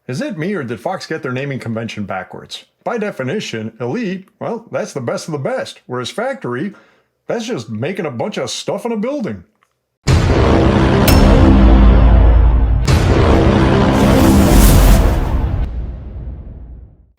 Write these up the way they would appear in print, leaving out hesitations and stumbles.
Is it me or did Fox get their naming convention backwards? By definition, Elite, well, that's the best of the best, whereas Factory, that's just making a bunch of stuff in a building.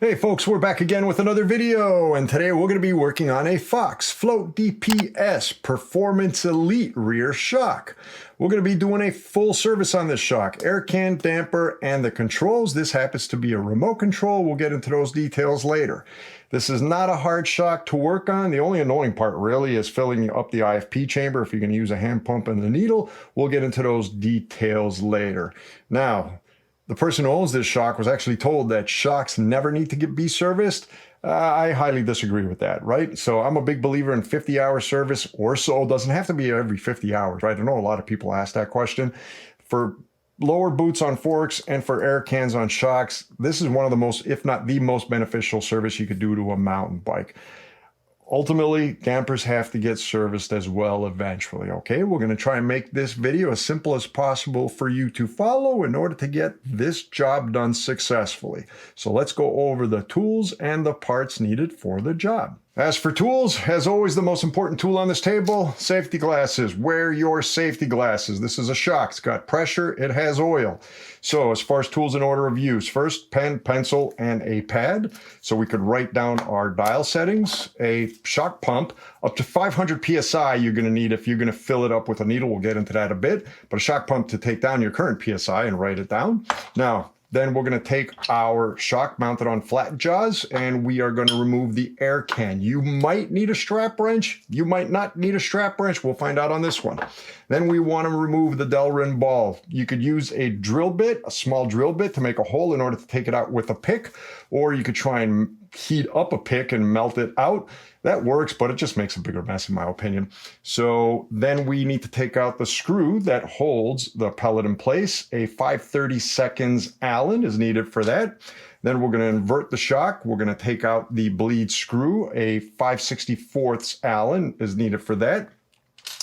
Hey folks, we're back again with another video, and today we're going to be working on a Fox DPS Performance Elite rear shock. We're going to be doing a full service on this shock, air can, damper, and the controls. This happens to be a remote control. We'll get into those details later. This is not a hard shock to work on. The only annoying part really is filling up the IFP chamber if you're going to use a hand pump and the needle. We'll get into those details later. Now, the person who owns this shock was actually told that shocks never need to be serviced. I highly disagree with that, right? So I'm a big believer in 50-hour service or so. It doesn't have to be every 50 hours, right? I know a lot of people ask that question. For lower boots on forks and for air cans on shocks, this is one of the most, if not the most beneficial service you could do to a mountain bike. Ultimately, dampers have to get serviced as well eventually, okay? We're going to try and make this video as simple as possible for you to follow in order to get this job done successfully. So let's go over the tools and the parts needed for the job. As for tools, as always, the most important tool on this table, safety glasses. Wear your safety glasses. This is a shock. It's got pressure. It has oil. So as far as tools in order of use, first, pen, pencil, and a pad. So we could write down our dial settings, a shock pump, up to 500 PSI you're going to need if you're going to fill it up with a needle. We'll get into that a bit. But a shock pump to take down your current PSI and write it down. Now, then we're going to take our shock mounted on flat jaws and we are going to remove the air can. You might need a strap wrench. You might not need a strap wrench. We'll find out on this one. Then we want to remove the Delrin ball. You could use a drill bit, a small drill bit to make a hole in order to take it out with a pick, or you could try and heat up a pick and melt it out. That works, but it just makes a bigger mess in my opinion. So then we need to take out the screw that holds the pellet in place. A 5/32 Allen is needed for that. Then we're going to invert the shock. We're going to take out the bleed screw. A 5/64 Allen is needed for that.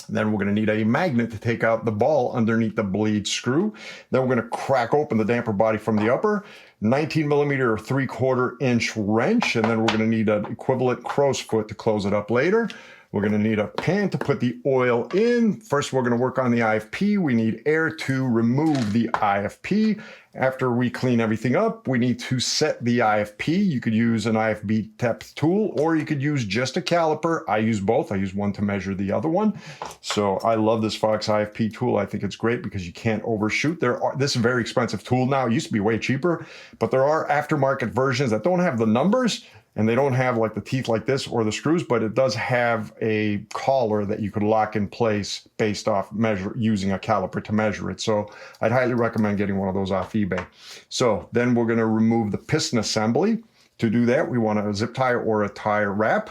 Then we're going to need a magnet to take out the ball underneath the bleed screw. Then we're going to crack open the damper body from the upper, 19 millimeter or 3/4 inch wrench. And then we're going to need an equivalent crow's foot to close it up later. We're going to need a pan to put the oil in. First, we're going to work on the IFP. We need air to remove the IFP. After we clean everything up, we need to set the IFP. You could use an IFB depth tool, or you could use just a caliper. I use both. I use one to measure the other one. So I love this Fox IFP tool. I think it's great because you can't overshoot. This is a very expensive tool now. It used to be way cheaper, but there are aftermarket versions that don't have the numbers, and they don't have like the teeth like this or the screws, but it does have a collar that you could lock in place based off using a caliper to measure it. So I'd highly recommend getting one of those off eBay. So then we're going to remove the piston assembly. To do that, we want a zip tie or a tire wrap.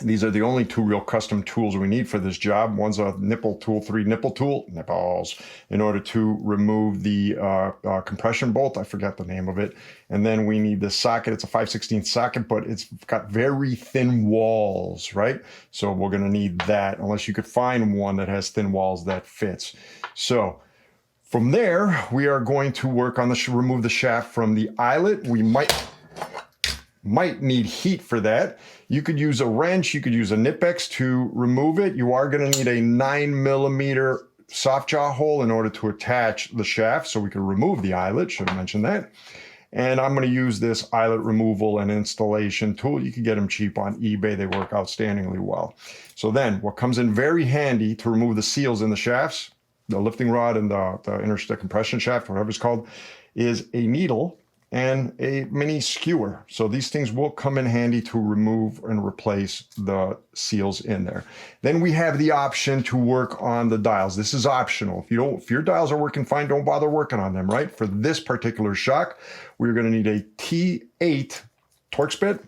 These are the only two real custom tools we need for this job. One's a nipple tool, 3 nipple tool, nipples, in order to remove the compression bolt. I forget the name of it. And then we need the socket. It's a 5/16 socket, but it's got very thin walls, right? So we're going to need that unless you could find one that has thin walls that fits. So from there, we are going to work on remove the shaft from the eyelet. We might need heat for that. You could use a wrench, you could use a Nipex to remove it. You are going to need a 9 millimeter soft jaw hole in order to attach the shaft so we can remove the eyelet. Should have mentioned that. And I'm going to use this eyelet removal and installation tool. You can get them cheap on eBay. They work outstandingly well. So then what comes in very handy to remove the seals in the shafts, the lifting rod and the compression shaft, whatever it's called, is a needle and a mini skewer. So these things will come in handy to remove and replace the seals in there. Then we have the option to work on the dials. This is optional. If your dials are working fine, don't bother working on them, right? For this particular shock, we're going to need a T8 Torx bit,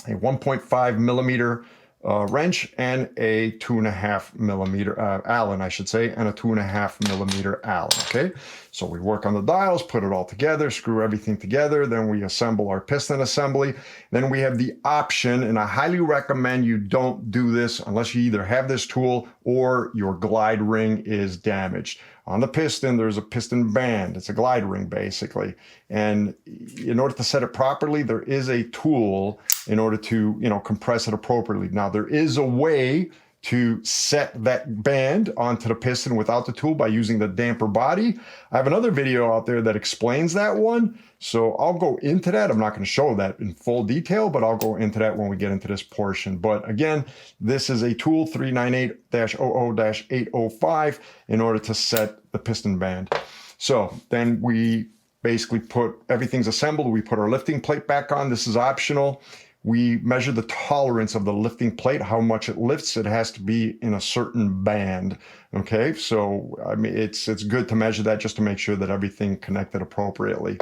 a 1.5 millimeter wrench, and a 2.5 millimeter Allen, I should say, and a 2.5 millimeter Allen. Okay, so we work on the dials, put it all together, screw everything together, then we assemble our piston assembly. Then we have the option, and I highly recommend you don't do this unless you either have this tool or your glide ring is damaged. On the piston, there's a piston band. It's a glide ring, basically. And in order to set it properly, there is a tool in order to, compress it appropriately. Now, there is a way to set that band onto the piston without the tool by using the damper body. I have another video out there that explains that one, so I'll go into that. I'm not going to show that in full detail, but I'll go into that when we get into this portion. But again, this is a tool 398-00-805 in order to set the piston band. So then we basically put everything's assembled. We put our lifting plate back on. This is optional. We measure the tolerance of the lifting plate, how much it lifts. It has to be in a certain band. Okay, so I mean, it's good to measure that just to make sure that everything connected appropriately.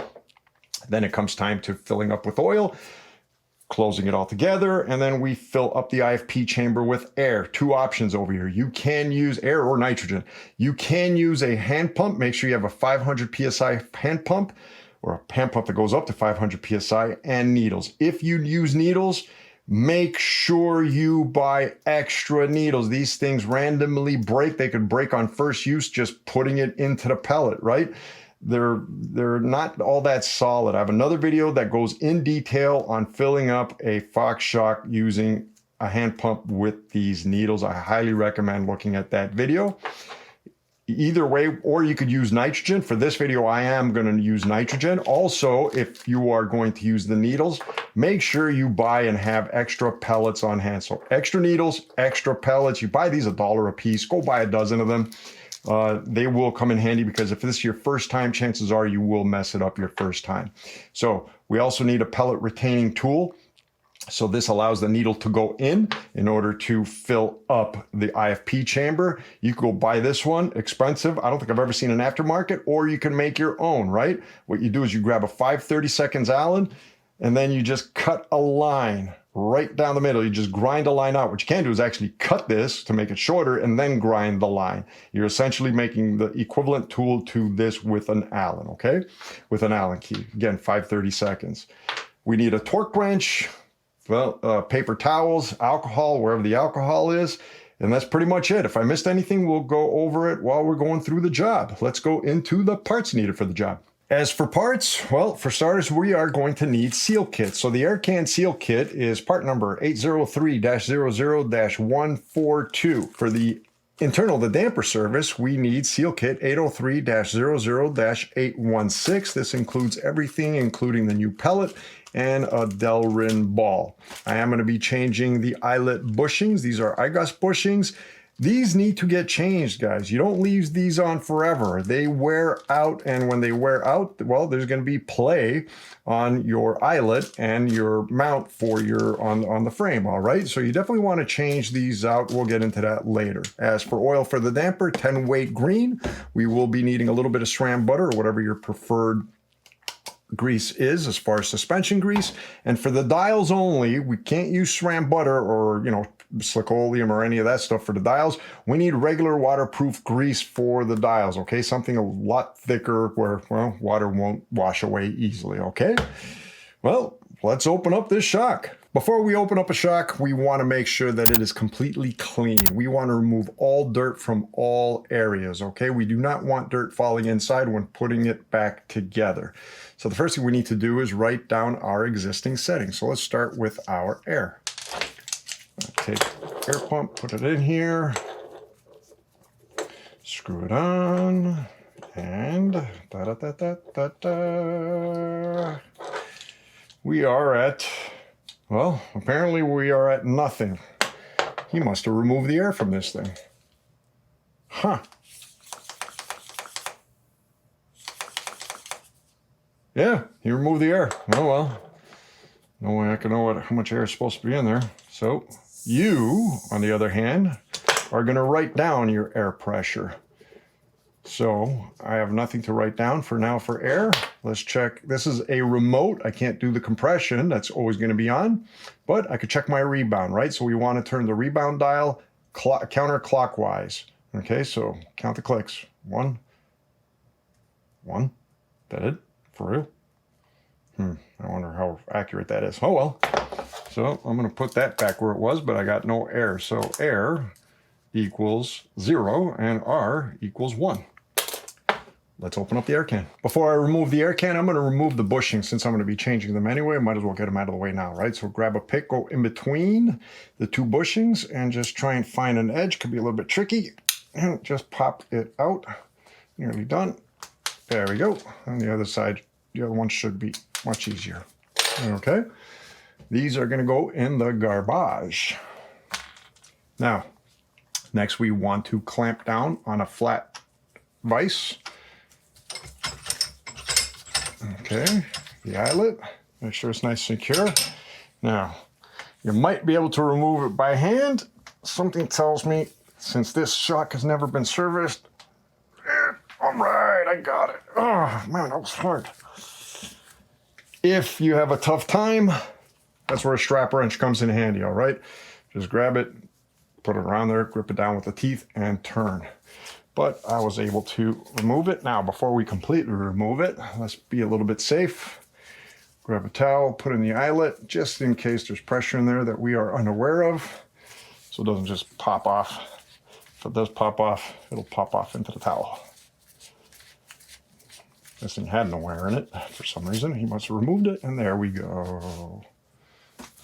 Then it comes time to filling up with oil, closing it all together, and then we fill up the IFP chamber with air. Two options over here. You can use air or nitrogen. You can use a hand pump. Make sure you have a 500 PSI hand pump, or a hand pump that goes up to 500 PSI, and needles. If you use needles, make sure you buy extra needles. These things randomly break. They could break on first use just putting it into the pellet, right? They're not all that solid. I have another video that goes in detail on filling up a Fox shock using a hand pump with these needles. I highly recommend looking at that video. Either way, or you could use nitrogen. For this video, I am going to use nitrogen. Also, if you are going to use the needles, make sure you buy and have extra pellets on hand. So extra needles, extra pellets. You buy these $1 a piece. Go buy a dozen of them. They will come in handy because if this is your first time, chances are you will mess it up your first time. So we also need a pellet retaining tool. So this allows the needle to go in order to fill up the IFP chamber. You can go buy this one, expensive. I don't think I've ever seen an aftermarket, or you can make your own, right? What you do is you grab a 5/32 Allen, and then you just cut a line right down the middle. You just grind a line out. What you can do is actually cut this to make it shorter and then grind the line. You're essentially making the equivalent tool to this with an Allen, okay? With an Allen key. Again, 5/32. We need a torque wrench. Well, paper towels, alcohol, wherever the alcohol is, and that's pretty much it. If I missed anything, we'll go over it while we're going through the job. Let's go into the parts needed for the job. As for parts, well, for starters, we are going to need seal kits. So the air can seal kit is part number 803-00-142. For the the damper service, we need seal kit 803-00-816. This includes everything, including the new pellet and a Delrin ball. I am going to be changing the eyelet bushings. These are IGOS bushings. These need to get changed, guys. You don't leave these on forever. They wear out, and when they wear out, well, there's going to be play on your eyelet and your mount for your on the frame, all right? So you definitely want to change these out. We'll get into that later. As for oil for the damper, 10 weight green. We will be needing a little bit of SRAM butter or whatever your preferred grease is as far as suspension grease. And for the dials only, we can't use SRAM butter or, slickoleum or any of that stuff for the dials. We need regular waterproof grease for the dials, okay? Something a lot thicker where, well, water won't wash away easily, okay? Well, let's open up this shock. Before we open up a shock, we want to make sure that it is completely clean. We want to remove all dirt from all areas, okay? We do not want dirt falling inside when putting it back together. So the first thing we need to do is write down our existing settings. So let's start with our air. Take air pump, put it in here, screw it on, and we are at, well, apparently we are at nothing. He must have removed the air from this thing. Huh. Yeah, he removed the air. Oh well. No way I can know how much air is supposed to be in there. So you, on the other hand, are going to write down your air pressure. So I have nothing to write down for now for air. Let's check. This is a remote. I can't do the compression. That's always going to be on. But I could check my rebound, right? So we want to turn the rebound dial counterclockwise. Okay, so count the clicks. One. That it? For real? I wonder how accurate that is. Oh well. So I'm going to put that back where it was, but I got no air. So air equals 0 and R equals 1. let's open up the air can. Before I remove the air can, I'm going to remove the bushings since I'm going to be changing them anyway. I might as well get them out of the way now, right? So grab a pick, go in between the two bushings and just try and find an edge. Could be a little bit tricky. And just pop it out. Nearly done. There we go. On the other side, the other one should be much easier. Okay. These are going to go in the garbage. Now, next we want to clamp down on a flat vise. Okay, the eyelet, make sure it's nice and secure. Now, you might be able to remove it by hand. Something tells me, since this shock has never been serviced, all right, I got it. Oh, man, that was hard. If you have a tough time, that's where a strap wrench comes in handy, all right? Just grab it, put it around there, grip it down with the teeth, and turn. But I was able to remove it. Now, before we completely remove it, let's be a little bit safe. Grab a towel, put in the eyelet, just in case there's pressure in there that we are unaware of, so it doesn't just pop off. If it does pop off, it'll pop off into the towel. This thing had no wear in it for some reason. He must have removed it, and there we go. All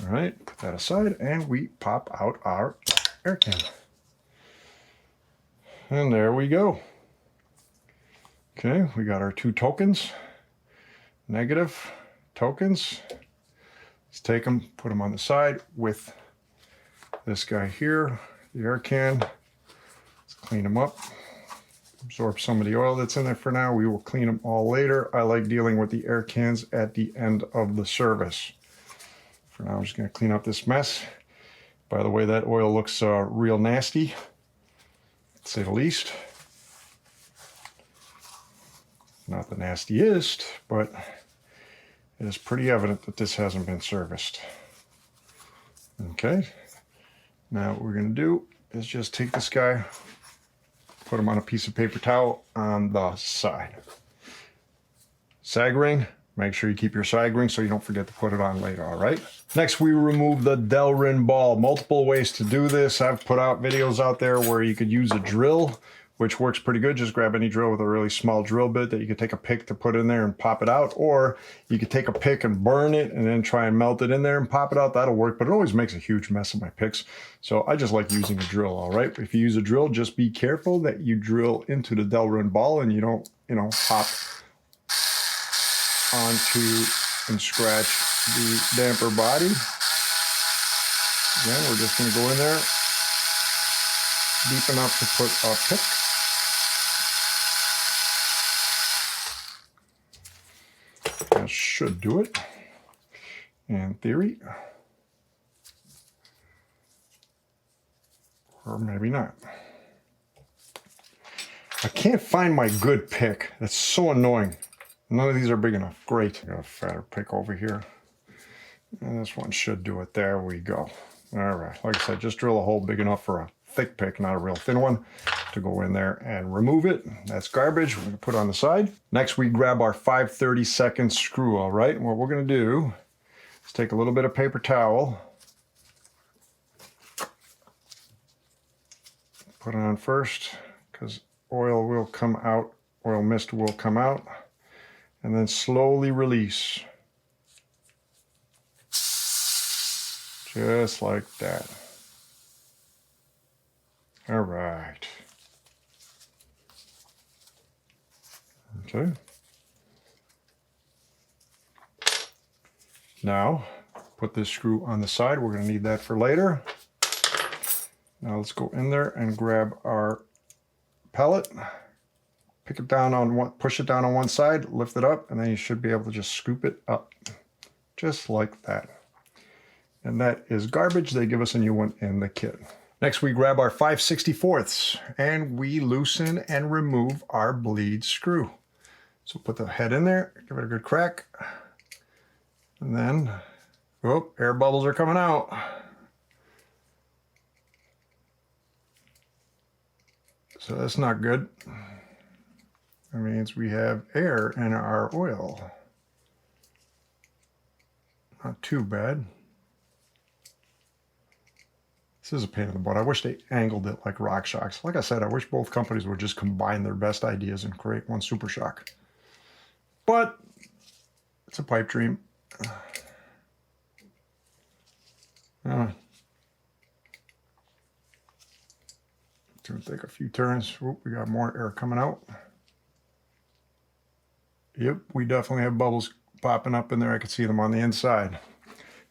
right, put that aside, and we pop out our air can. And there we go. Okay, we got our two tokens, negative tokens. Let's take them, put them on the side with this guy here, the air can. Let's clean them up, absorb some of the oil that's in there for now. We will clean them all later. I like dealing with the air cans at the end of the service. For now, I'm just going to clean up this mess. By the way, that oil looks real nasty, to say the least. Not the nastiest, but it is pretty evident that this hasn't been serviced. Okay, now what we're going to do is just take this guy, put him on a piece of paper towel on the side. Sag ring. Make sure you keep your sag ring so you don't forget to put it on later, all right? Next, we remove the Delrin ball. Multiple ways to do this. I've put out videos out there where you could use a drill, which works pretty good. Just grab any drill with a really small drill bit that you could take a pick to put in there and pop it out, or you could take a pick and burn it and then try and melt it in there and pop it out. That'll work, but it always makes a huge mess of my picks. So I just like using a drill, all right? If you use a drill, just be careful that you drill into the Delrin ball and you don't, hop onto and scratch the damper body. Again, we're just going to go in there deep enough to put a pick. That should do it, in theory. Or maybe not. I can't find my good pick. That's so annoying. None of these are big enough. Great. I got a fatter pick over here. And this one should do it. There we go. All right. Like I said, just drill a hole big enough for a thick pick, not a real thin one, to go in there and remove it. That's garbage. We're going to put it on the side. Next, we grab our 5/32 screw, all right? And what we're going to do is take a little bit of paper towel, put it on first, because oil will come out, oil mist will come out. And then slowly release. Just like that. All right. Okay. Now, put this screw on the side. We're going to need that for later. Now let's go in there and grab our pellet. Pick it down on one, push it down on one side, lift it up, and then you should be able to just scoop it up. Just like that. And that is garbage. They give us a new one in the kit. Next, we grab our 5/64 and we loosen and remove our bleed screw. So put the head in there, give it a good crack. And then, oh, air bubbles are coming out. So that's not good. That means we have air in our oil. Not too bad. This is a pain in the butt. I wish they angled it like RockShox. Like I said, I wish both companies would just combine their best ideas and create one Super Shock. But it's a pipe dream. It's going to take a few turns. Oop, we got more air coming out. Yep, we definitely have bubbles popping up in there. I can see them on the inside.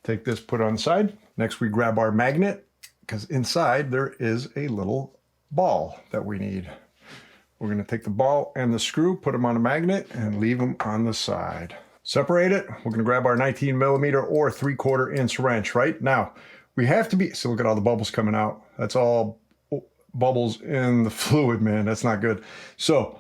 Take this, put it on the side. Next, we grab our magnet, because inside there is a little ball that we need. We're going to take the ball and the screw, put them on a magnet, and leave them on the side. Separate it. We're going to grab our 19mm or 3/4 inch wrench. Right now, we have to be, so look at all the bubbles coming out. That's all bubbles in the fluid, man. That's not good. So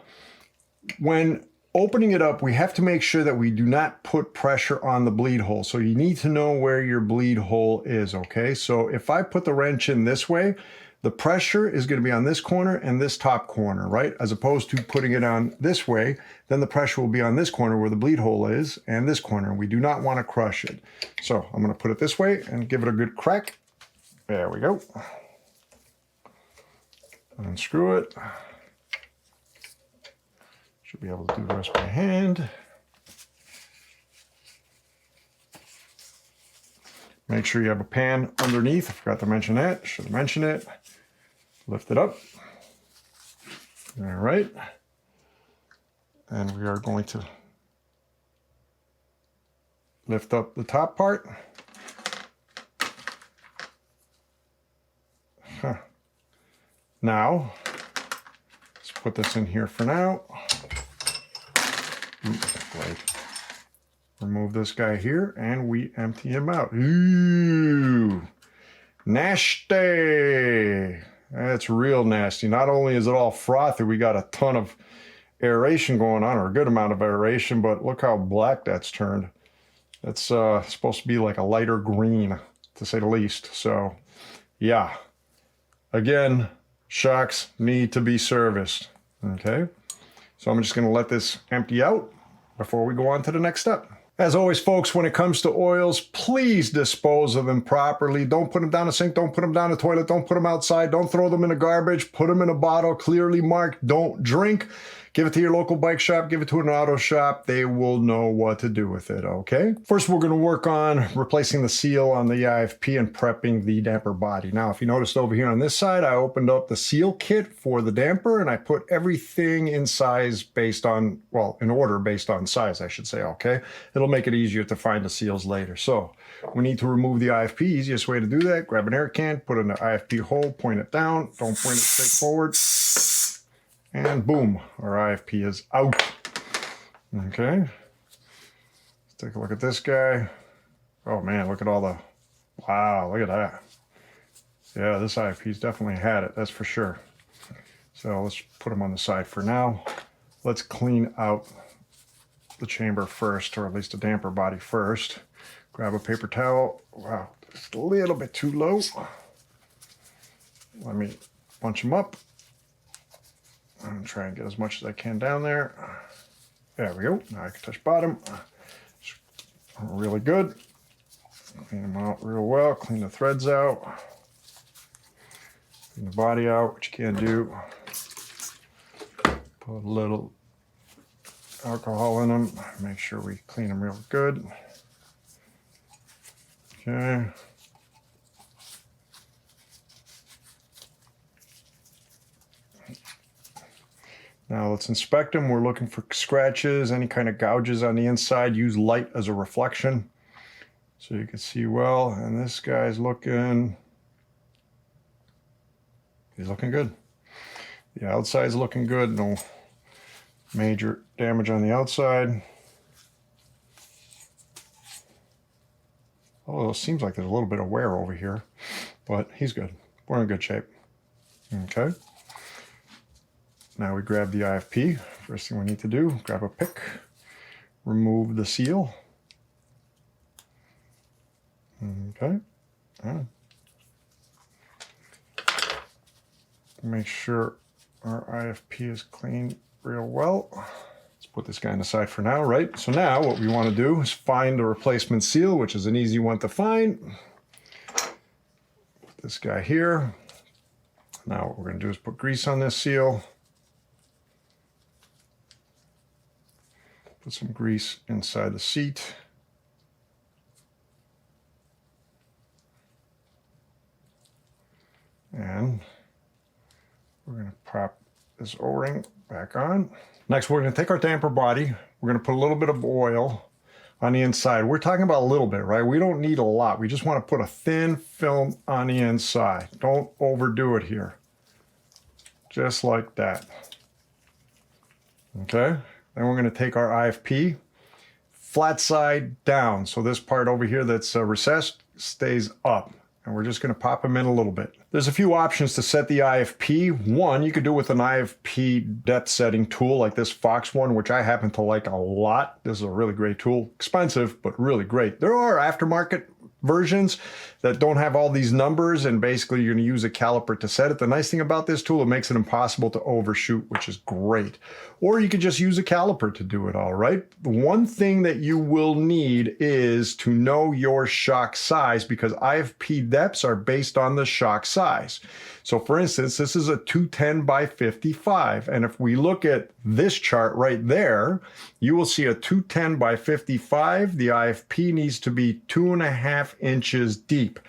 when opening it up, we have to make sure that we do not put pressure on the bleed hole. So you need to know where your bleed hole is, okay? So if I put the wrench in this way, the pressure is going to be on this corner and this top corner, right? As opposed to putting it on this way, then the pressure will be on this corner where the bleed hole is and this corner. We do not want to crush it. So I'm going to put it this way and give it a good crack. There we go. Unscrew it. Should be able to do the rest by hand. Make sure you have a pan underneath. I forgot to mention that. Should have mentioned it. Lift it up. All right. And we are going to lift up the top part. Now, let's put this in here for now. Right. Remove this guy here and we empty him out. Ooh, nasty. That's real nasty. Not only is it all frothy, we got a ton of aeration going on, or a good amount of aeration, but look how black that's turned. That's supposed to be like a lighter green, to say the least. So, yeah. Again, shocks need to be serviced. Okay. So I'm just going to let this empty out before we go on to the next step. As always, folks, when it comes to oils, please dispose of them properly. Don't put them down the sink. Don't put them down the toilet. Don't put them outside. Don't throw them in the garbage. Put them in a bottle, clearly marked. Don't drink. Give it to your local bike shop. Give it to an auto shop. They will know what to do with it, okay? First, we're going to work on replacing the seal on the IFP and prepping the damper body. Now, if you noticed over here on this side, I opened up the seal kit for the damper, and I put everything in size based on, well, in order based on size, I should say, okay? It'll make it easier to find the seals later. So we need to remove the IFP. Easiest way to do that, grab an air can, put it in the IFP hole, point it down, don't point it straight forward. And boom, our IFP is out. Okay. Let's take a look at this guy. Oh man, look at all the, wow, look at that. Yeah, this IFP's definitely had it, that's for sure. So let's put them on the side for now. Let's clean out the chamber first, or at least the damper body first. Grab a paper towel. Wow, just a little bit too low. Let me bunch them up. I'm going to try and get as much as I can down there. There we go. Now I can touch bottom. Really good. Clean them out real well. Clean the threads out. Clean the body out, which you can't do. Put a little alcohol in them. Make sure we clean them real good. Okay. Now let's inspect them. We're looking for scratches, any kind of gouges on the inside. Use light as a reflection so you can see well. And this guy's looking, he's looking good. The outside's looking good. No major damage on the outside. Oh, it seems like there's a little bit of wear over here, but he's good. We're in good shape. Okay. Now we grab the IFP. First thing we need to do, grab a pick, remove the seal. Okay. Make sure our IFP is clean real well. Let's put this guy on the side for now, right? So now what we want to do is find a replacement seal, which is an easy one to find. Put this guy here. Now what we're going to do is put grease on this seal. Put some grease inside the seat. And we're going to pop this O-ring back on. Next, we're going to take our damper body. We're going to put a little bit of oil on the inside. We're talking about a little bit, right? We don't need a lot. We just want to put a thin film on the inside. Don't overdo it here. Just like that. Okay? Then we're going to take our IFP, flat side down. So this part over here that's recessed stays up. And we're just going to pop them in a little bit. There's a few options to set the IFP. One, you could do with an IFP depth setting tool like this Fox one, which I happen to like a lot. This is a really great tool. Expensive, but really great. There are aftermarket versions that don't have all these numbers, and basically you're going to use a caliper to set it. The nice thing about this tool, it makes it impossible to overshoot, which is great. Or you could just use a caliper to do it, all right? The one thing that you will need is to know your shock size, because IFP depths are based on the shock size. So for instance, this is a 210 by 55. And if we look at this chart right there, you will see a 210 by 55. The IFP needs to be 2.5 inches deep.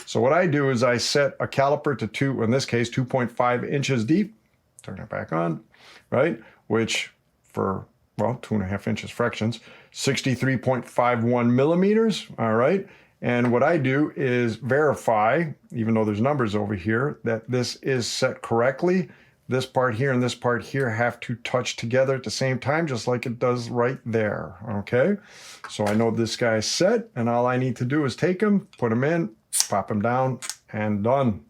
So what I do is I set a caliper to in this case, 2.5 inches deep. Turn it back on, right? Which for, well, 2.5 inches fractions, 63.51 millimeters, all right? And what I do is verify, even though there's numbers over here, that this is set correctly. This part here and this part here have to touch together at the same time, just like it does right there, okay? So I know this guy's set, and all I need to do is take him, put him in, pop him down, and done.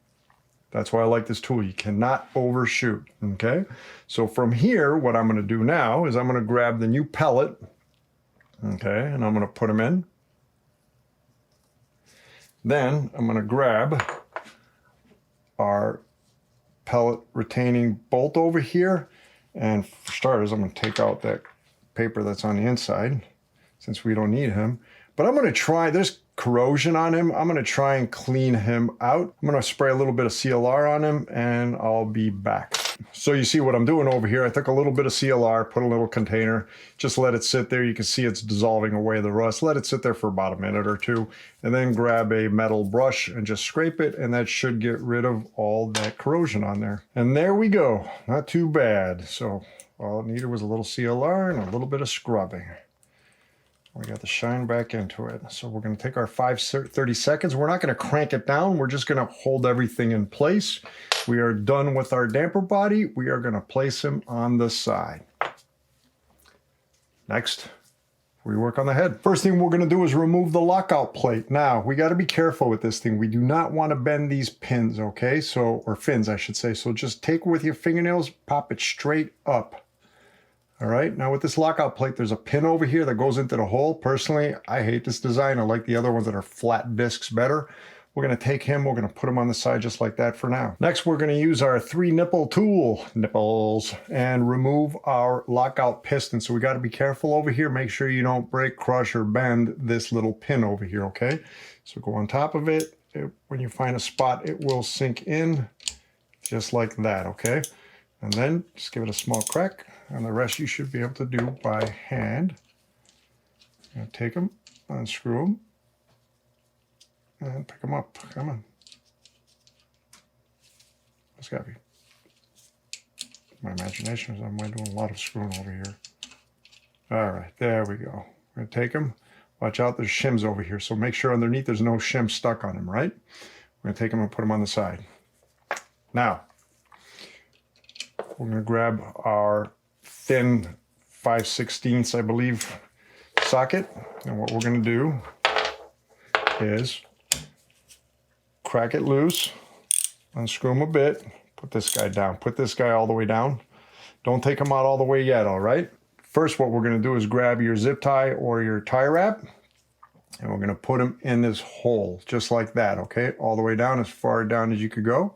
That's why I like this tool. You cannot overshoot, okay? So from here, what I'm gonna do now is I'm gonna grab the new pellet, okay, and I'm gonna put him in. Then I'm going to grab our pellet retaining bolt over here, and for starters I'm going to take out that paper that's on the inside since we don't need him. But I'm going to try, there's corrosion on him, I'm going to try and clean him out. I'm going to spray a little bit of CLR on him and I'll be back. So you see what I'm doing over here. I took a little bit of CLR, put a little container, just let it sit there. You can see it's dissolving away the rust. Let it sit there for about a minute or two, and then grab a metal brush and just scrape it, and that should get rid of all that corrosion on there. And there we go. Not too bad. So all it needed was a little CLR and a little bit of scrubbing. We got the shine back into it. So we're going to take our 30 seconds. We're not going to crank it down. We're just going to hold everything in place. We are done with our damper body. We are going to place him on the side. Next, we work on the head. First thing we're going to do is remove the lockout plate. Now, we got to be careful with this thing. We do not want to bend these pins, okay? So, or fins, I should say. So just take it with your fingernails, pop it straight up. All right, now with this lockout plate, there's a pin over here that goes into the hole. Personally, I hate this design. I like the other ones that are flat discs better. We're going to take him, we're going to put him on the side just like that for now. Next, we're going to use our 3-nipple tool, nipples, and remove our lockout piston. So we got to be careful over here. Make sure you don't break, crush, or bend this little pin over here, okay? So go on top of it. When you find a spot, it will sink in just like that, okay? And then just give it a small crack. And the rest you should be able to do by hand. And take them, unscrew them, and pick them up. Come on. It's got to be my imagination. I'm doing a lot of screwing over here. All right, there we go. We're going to take them. Watch out, there's shims over here. So make sure underneath there's no shim stuck on them, right? We're going to take them and put them on the side. Now, we're going to grab our thin 5/16, I believe, socket. And what we're going to do is crack it loose, unscrew them a bit, put this guy down. Put this guy all the way down. Don't take him out all the way yet, all right? First, what we're going to do is grab your zip tie or your tie wrap, and we're going to put him in this hole, just like that, okay? All the way down, as far down as you could go,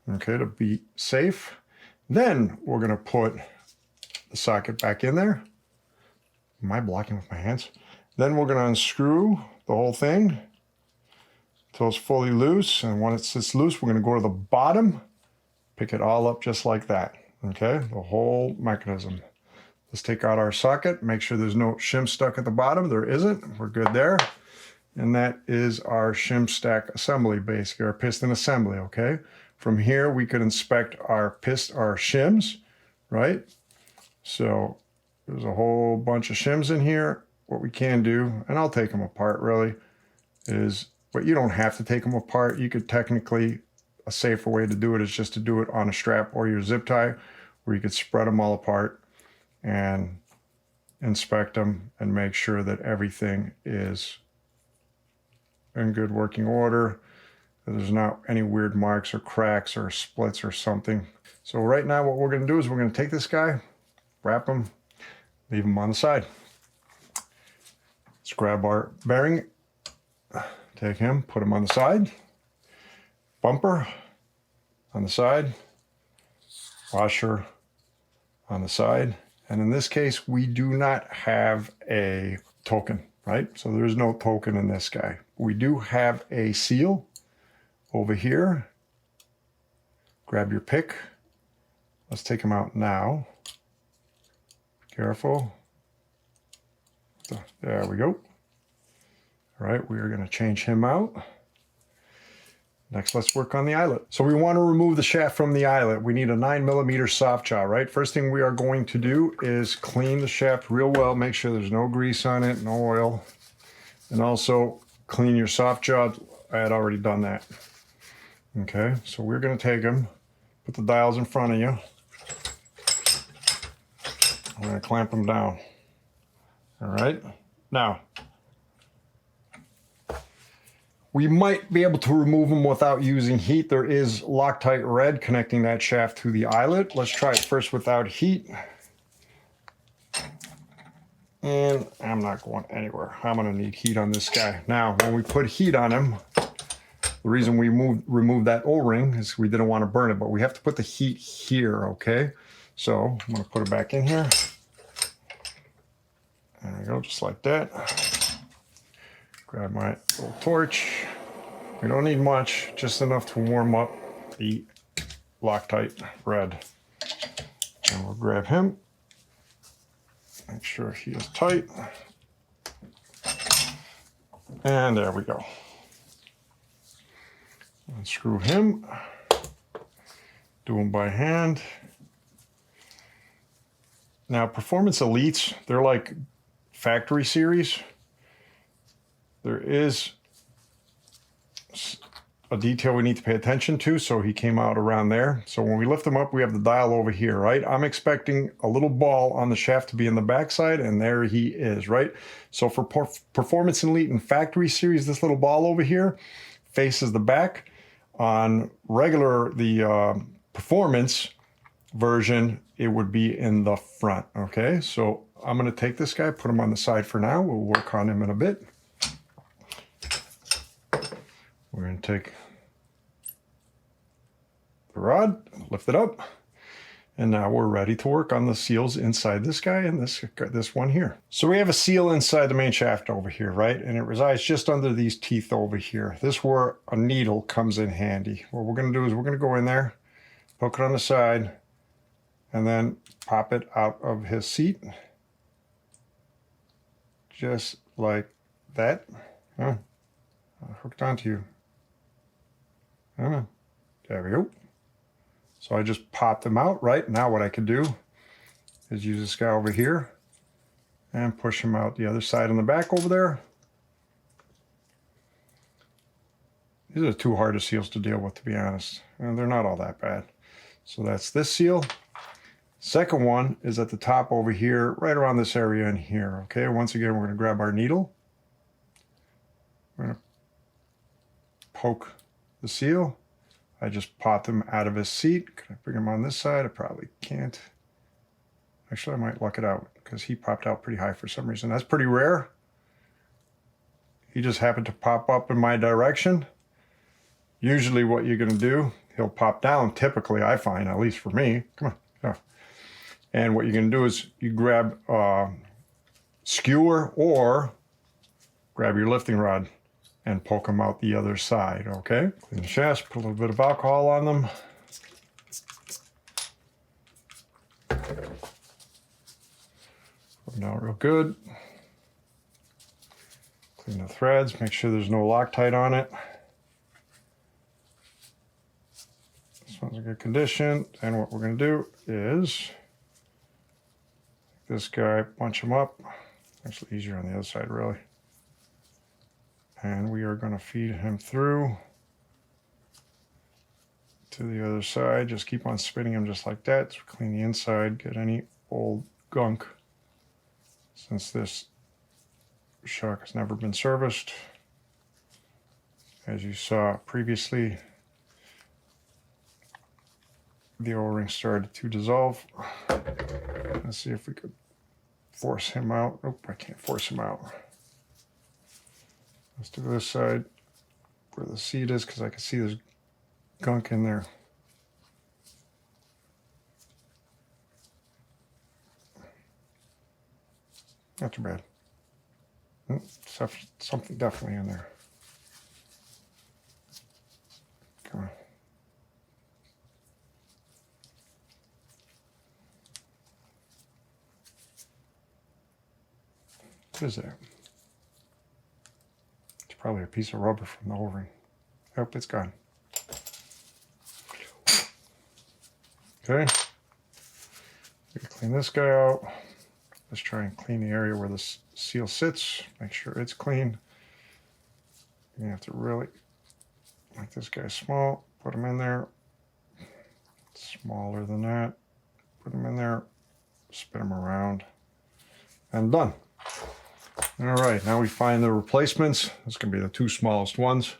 okay, to be safe. Then we're going to put the socket back in there. Am I blocking with my hands? Then we're going to unscrew the whole thing, until it's fully loose. And once it's loose, we're going to go to the bottom, pick it all up just like that. Okay, the whole mechanism. Let's take out our socket, make sure there's no shim stuck at the bottom. There isn't. We're good there. And that is our shim stack assembly, basically, our piston assembly, okay? From here, we could inspect our shims, right? So there's a whole bunch of shims in here. What we can do, and I'll take them apart really, but you don't have to take them apart. You could technically, a safer way to do it is just to do it on a strap or your zip tie, where you could spread them all apart and inspect them and make sure that everything is in good working order, that there's not any weird marks or cracks or splits or something. So right now what we're going to do is we're going to take this guy, wrap him, leave him on the side. Let's grab our bearing, take him, put him on the side, bumper on the side, washer on the side. And in this case, we do not have a token, right? So there's no token in this guy. We do have a seal over here. Grab your pick. Let's take him out now. Careful. There we go. All right, we are going to change him out. Next, let's work on the eyelet. So we want to remove the shaft from the eyelet. We need a 9mm soft jaw, right? First thing we are going to do is clean the shaft real well. Make sure there's no grease on it, no oil. And also clean your soft jaw. I had already done that. Okay, so we're going to take them, put the dials in front of you. I'm going to clamp them down. All right, now, we might be able to remove them without using heat. There is Loctite red connecting that shaft to the eyelet. Let's try it first without heat. And I'm not going anywhere. I'm going to need heat on this guy. Now, when we put heat on him, the reason we removed that O-ring is we didn't want to burn it, but we have to put the heat here, okay? So I'm going to put it back in here. There we go, just like that. Grab my little torch. We don't need much, just enough to warm up the Loctite red. And we'll grab him. Make sure he is tight. And there we go. Unscrew him. Do them by hand. Now, Performance Elites, they're like factory series. There is a detail we need to pay attention to, so he came out around there. So when we lift him up, we have the dial over here, right? I'm expecting a little ball on the shaft to be in the backside, and there he is, right? So for Performance Elite and Factory Series, this little ball over here faces the back. On regular, the Performance version, it would be in the front, okay? So I'm gonna take this guy, put him on the side for now. We'll work on him in a bit. We're going to take the rod, lift it up, and now we're ready to work on the seals inside this guy and this one here. So we have a seal inside the main shaft over here, right? And it resides just under these teeth over here. This is where a needle comes in handy. What we're going to do is we're going to go in there, poke it on the side, and then pop it out of his seat. Just like that. Oh, hooked onto you. There we go. So I just popped them out, right? Now what I could do is use this guy over here and push him out the other side on the back over there. These are the two hardest seals to deal with, to be honest. And they're not all that bad. So that's this seal. Second one is at the top over here, right around this area in here. Okay, once again, we're going to grab our needle. We're going to poke the seal. I just popped him out of his seat. Can I bring him on this side? I probably can't. Actually, I might luck it out because he popped out pretty high for some reason. That's pretty rare. He just happened to pop up in my direction. Usually what you're going to do, he'll pop down, typically, I find, at least for me. Come on. Yeah. And what you're going to do is you grab a skewer or grab your lifting rod and poke them out the other side, okay? Clean the shafts, put a little bit of alcohol on them. Put them down real good. Clean the threads, make sure there's no Loctite on it. This one's in good condition. And what we're gonna do is, this guy, bunch him up. Actually easier on the other side, really. And we are gonna feed him through to the other side. Just keep on spinning him just like that. So clean the inside, get any old gunk. Since this shock has never been serviced, as you saw previously, the O-ring started to dissolve. Let's see if we could force him out. Nope, I can't force him out. Let's do this side where the seat is, because I can see there's gunk in there. Not too bad. Something definitely in there. Come on. What is that? It's probably a piece of rubber from the O-ring. Oh, it's gone. Okay. We clean this guy out. Let's try and clean the area where the seal sits. Make sure it's clean. You have to really, like this guy's small, put him in there. Smaller than that, put him in there, spin him around, and done. All right, now we find the replacements. This can be the two smallest ones.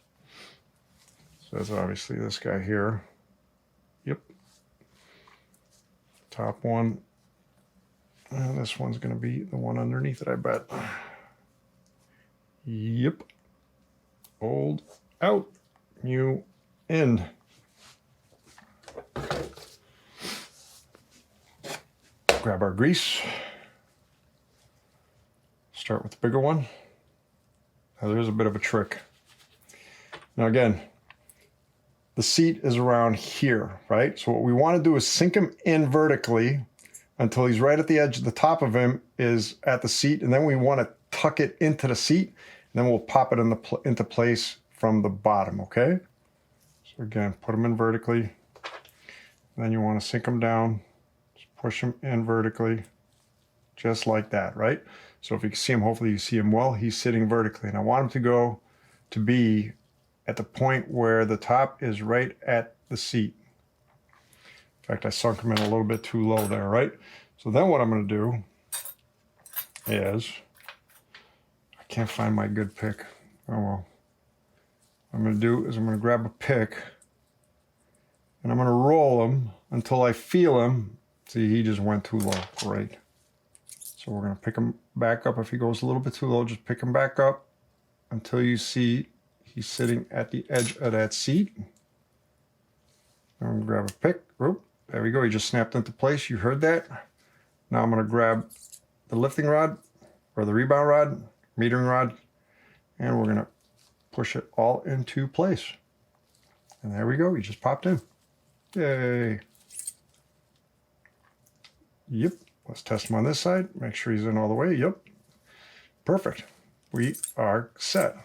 So that's obviously this guy here. Yep. Top one. And this one's going to be the one underneath it, I bet. Yep. Old out, new in. Grab our grease. Start with the bigger one. Now there's a bit of a trick. Now again, the seat is around here, right? So what we want to do is sink him in vertically until he's right at the edge. The top of him is at the seat, and then we want to tuck it into the seat, and then we'll pop it into place from the bottom, okay? So again, put him in vertically, and then you want to sink him down, just push him in vertically, just like that, right? So if you can see him, hopefully you see him well, he's sitting vertically, and I want him to go to be at the point where the top is right at the seat. In fact, I sunk him in a little bit too low there, right? So then what I'm going to do is, I can't find my good pick. Oh well. What I'm going to do is I'm going to grab a pick, and I'm going to roll him until I feel him. See, he just went too low. Great. So we're going to pick him back up. If he goes a little bit too low, just pick him back up until you see he's sitting at the edge of that seat. I'm going to grab a pick. Oop, there we go. He just snapped into place. You heard that. Now I'm going to grab the lifting rod or the rebound rod, metering rod, and we're going to push it all into place. And there we go. He just popped in. Yay. Yep. Let's test him on this side. Make sure he's in all the way. Yep. Perfect. We are set.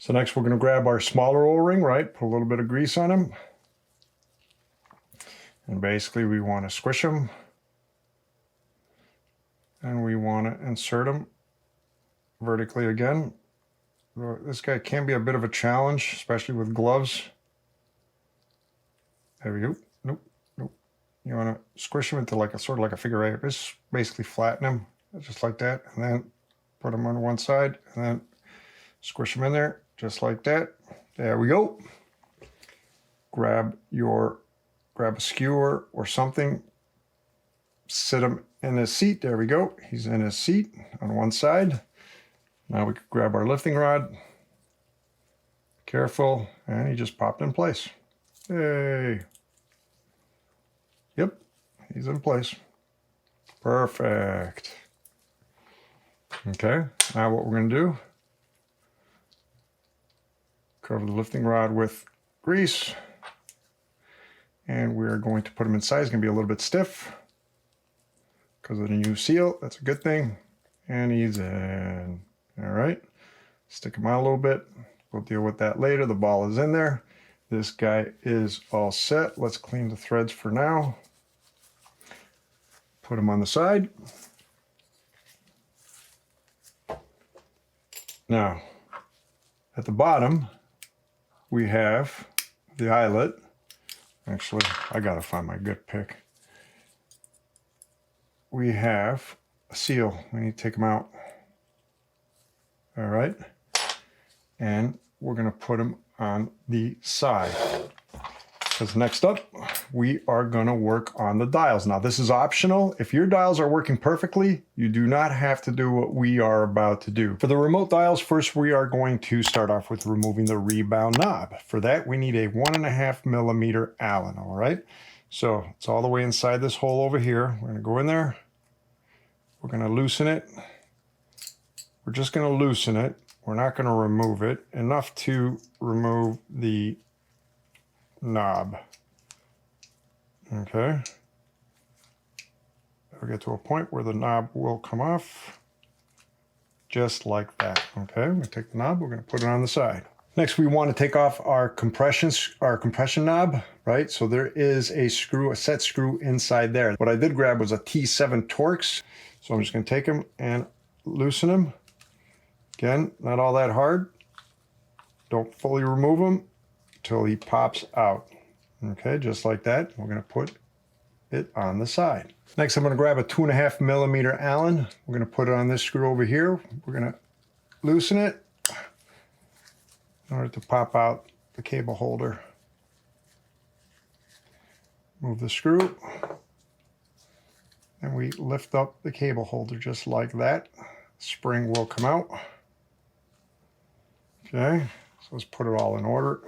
So next we're going to grab our smaller O-ring, right? Put a little bit of grease on him. And basically we want to squish him. And we want to insert him vertically again. This guy can be a bit of a challenge, especially with gloves. There we go. Nope, nope. You want to squish him into like a sort of like a figure eight. Just basically flatten him, just like that, and then put him on one side, and then squish him in there, just like that. There we go. Grab a skewer or something. Sit him in his seat. There we go. He's in his seat on one side. Now we can grab our lifting rod. Careful, and he just popped in place. Hey. Yep, he's in place. Perfect. Okay, now what we're going to do Cover the lifting rod with grease. And we're going to put them inside. It's going to be a little bit stiff because of the new seal. That's a good thing. And he's in. All right. Stick him out a little bit. We'll deal with that later. The ball is in there. This guy is all set. Let's clean the threads for now. Put him on the side. Now, at the bottom, we have the eyelet. Actually, I gotta find my good pick. We have a seal. We need to take them out. All right. And we're gonna put them on the side. Because next up, we are gonna work on the dials. Now, this is optional. If your dials are working perfectly, you do not have to do what we are about to do. For the remote dials, first we are going to start off with removing the rebound knob. For that, we need a 1.5 millimeter Allen, all right? So it's all the way inside this hole over here. We're gonna go in there. We're gonna loosen it. We're just gonna loosen it. We're not gonna remove it. Enough to remove the knob. Okay. We'll get to a point where the knob will come off. Just like that. Okay, we're gonna take the knob, we're gonna put it on the side. Next, we want to take off our compression knob, right? So there is a screw, a set screw inside there. What I did grab was a T7 Torx. So I'm just gonna take them and loosen them. Again, not all that hard. Don't fully remove them until he pops out. Okay, just like that. We're gonna put it on the side. Next, I'm gonna grab a 2.5 millimeter Allen. We're gonna put it on this screw over here. We're gonna loosen it in order to pop out the cable holder. Move the screw, and we lift up the cable holder just like that. Spring will come out. Okay, so let's put it all in order.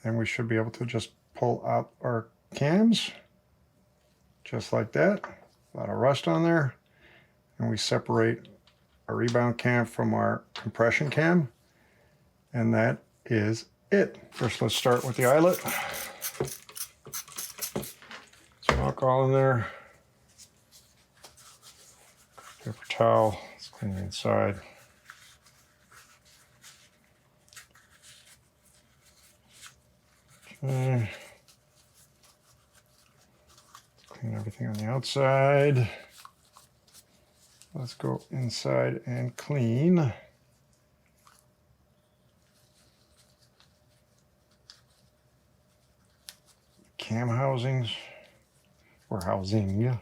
And we should be able to just pull out our cams, just like that. A lot of rust on there. And we separate our rebound cam from our compression cam. And that is it. First, let's start with the eyelet. Some alcohol in there. Paper towel. Let's clean the inside. Okay. Let's clean everything on the outside. Let's go inside and clean. Cam housings, or housing.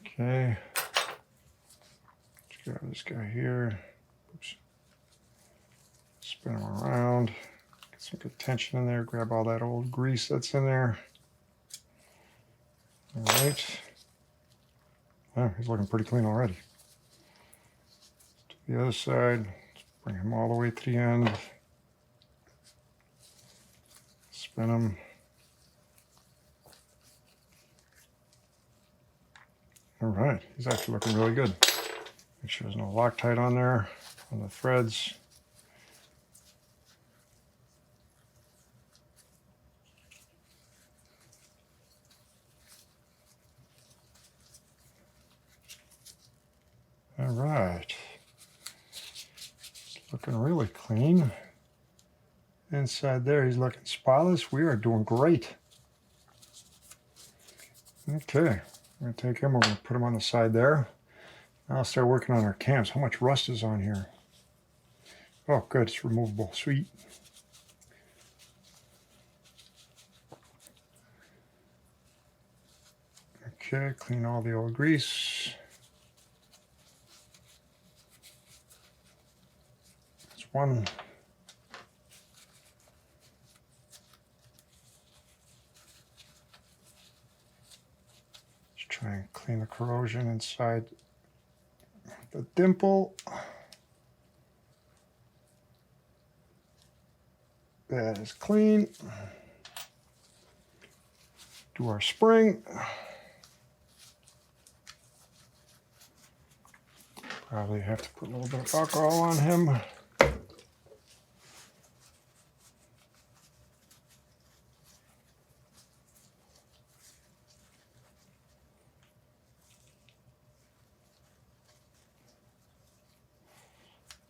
Okay. Let's grab this guy here. Oops. Spin him around. Get some good tension in there. Grab all that old grease that's in there. All right. Oh, he's looking pretty clean already. To the other side. Let's bring him all the way to the end. Spin him. All right, he's actually looking really good. Make sure there's no Loctite on there, on the threads. All right, looking really clean. Inside there, he's looking spotless. We are doing great. Okay, I'm gonna take him, we're gonna put him on the side there. Now I'll start working on our cams. How much rust is on here? Oh, good, it's removable, sweet. Okay, clean all the old grease. That's one. Try and clean the corrosion inside the dimple. That is clean. Do our spring. Probably have to put a little bit of alcohol on him.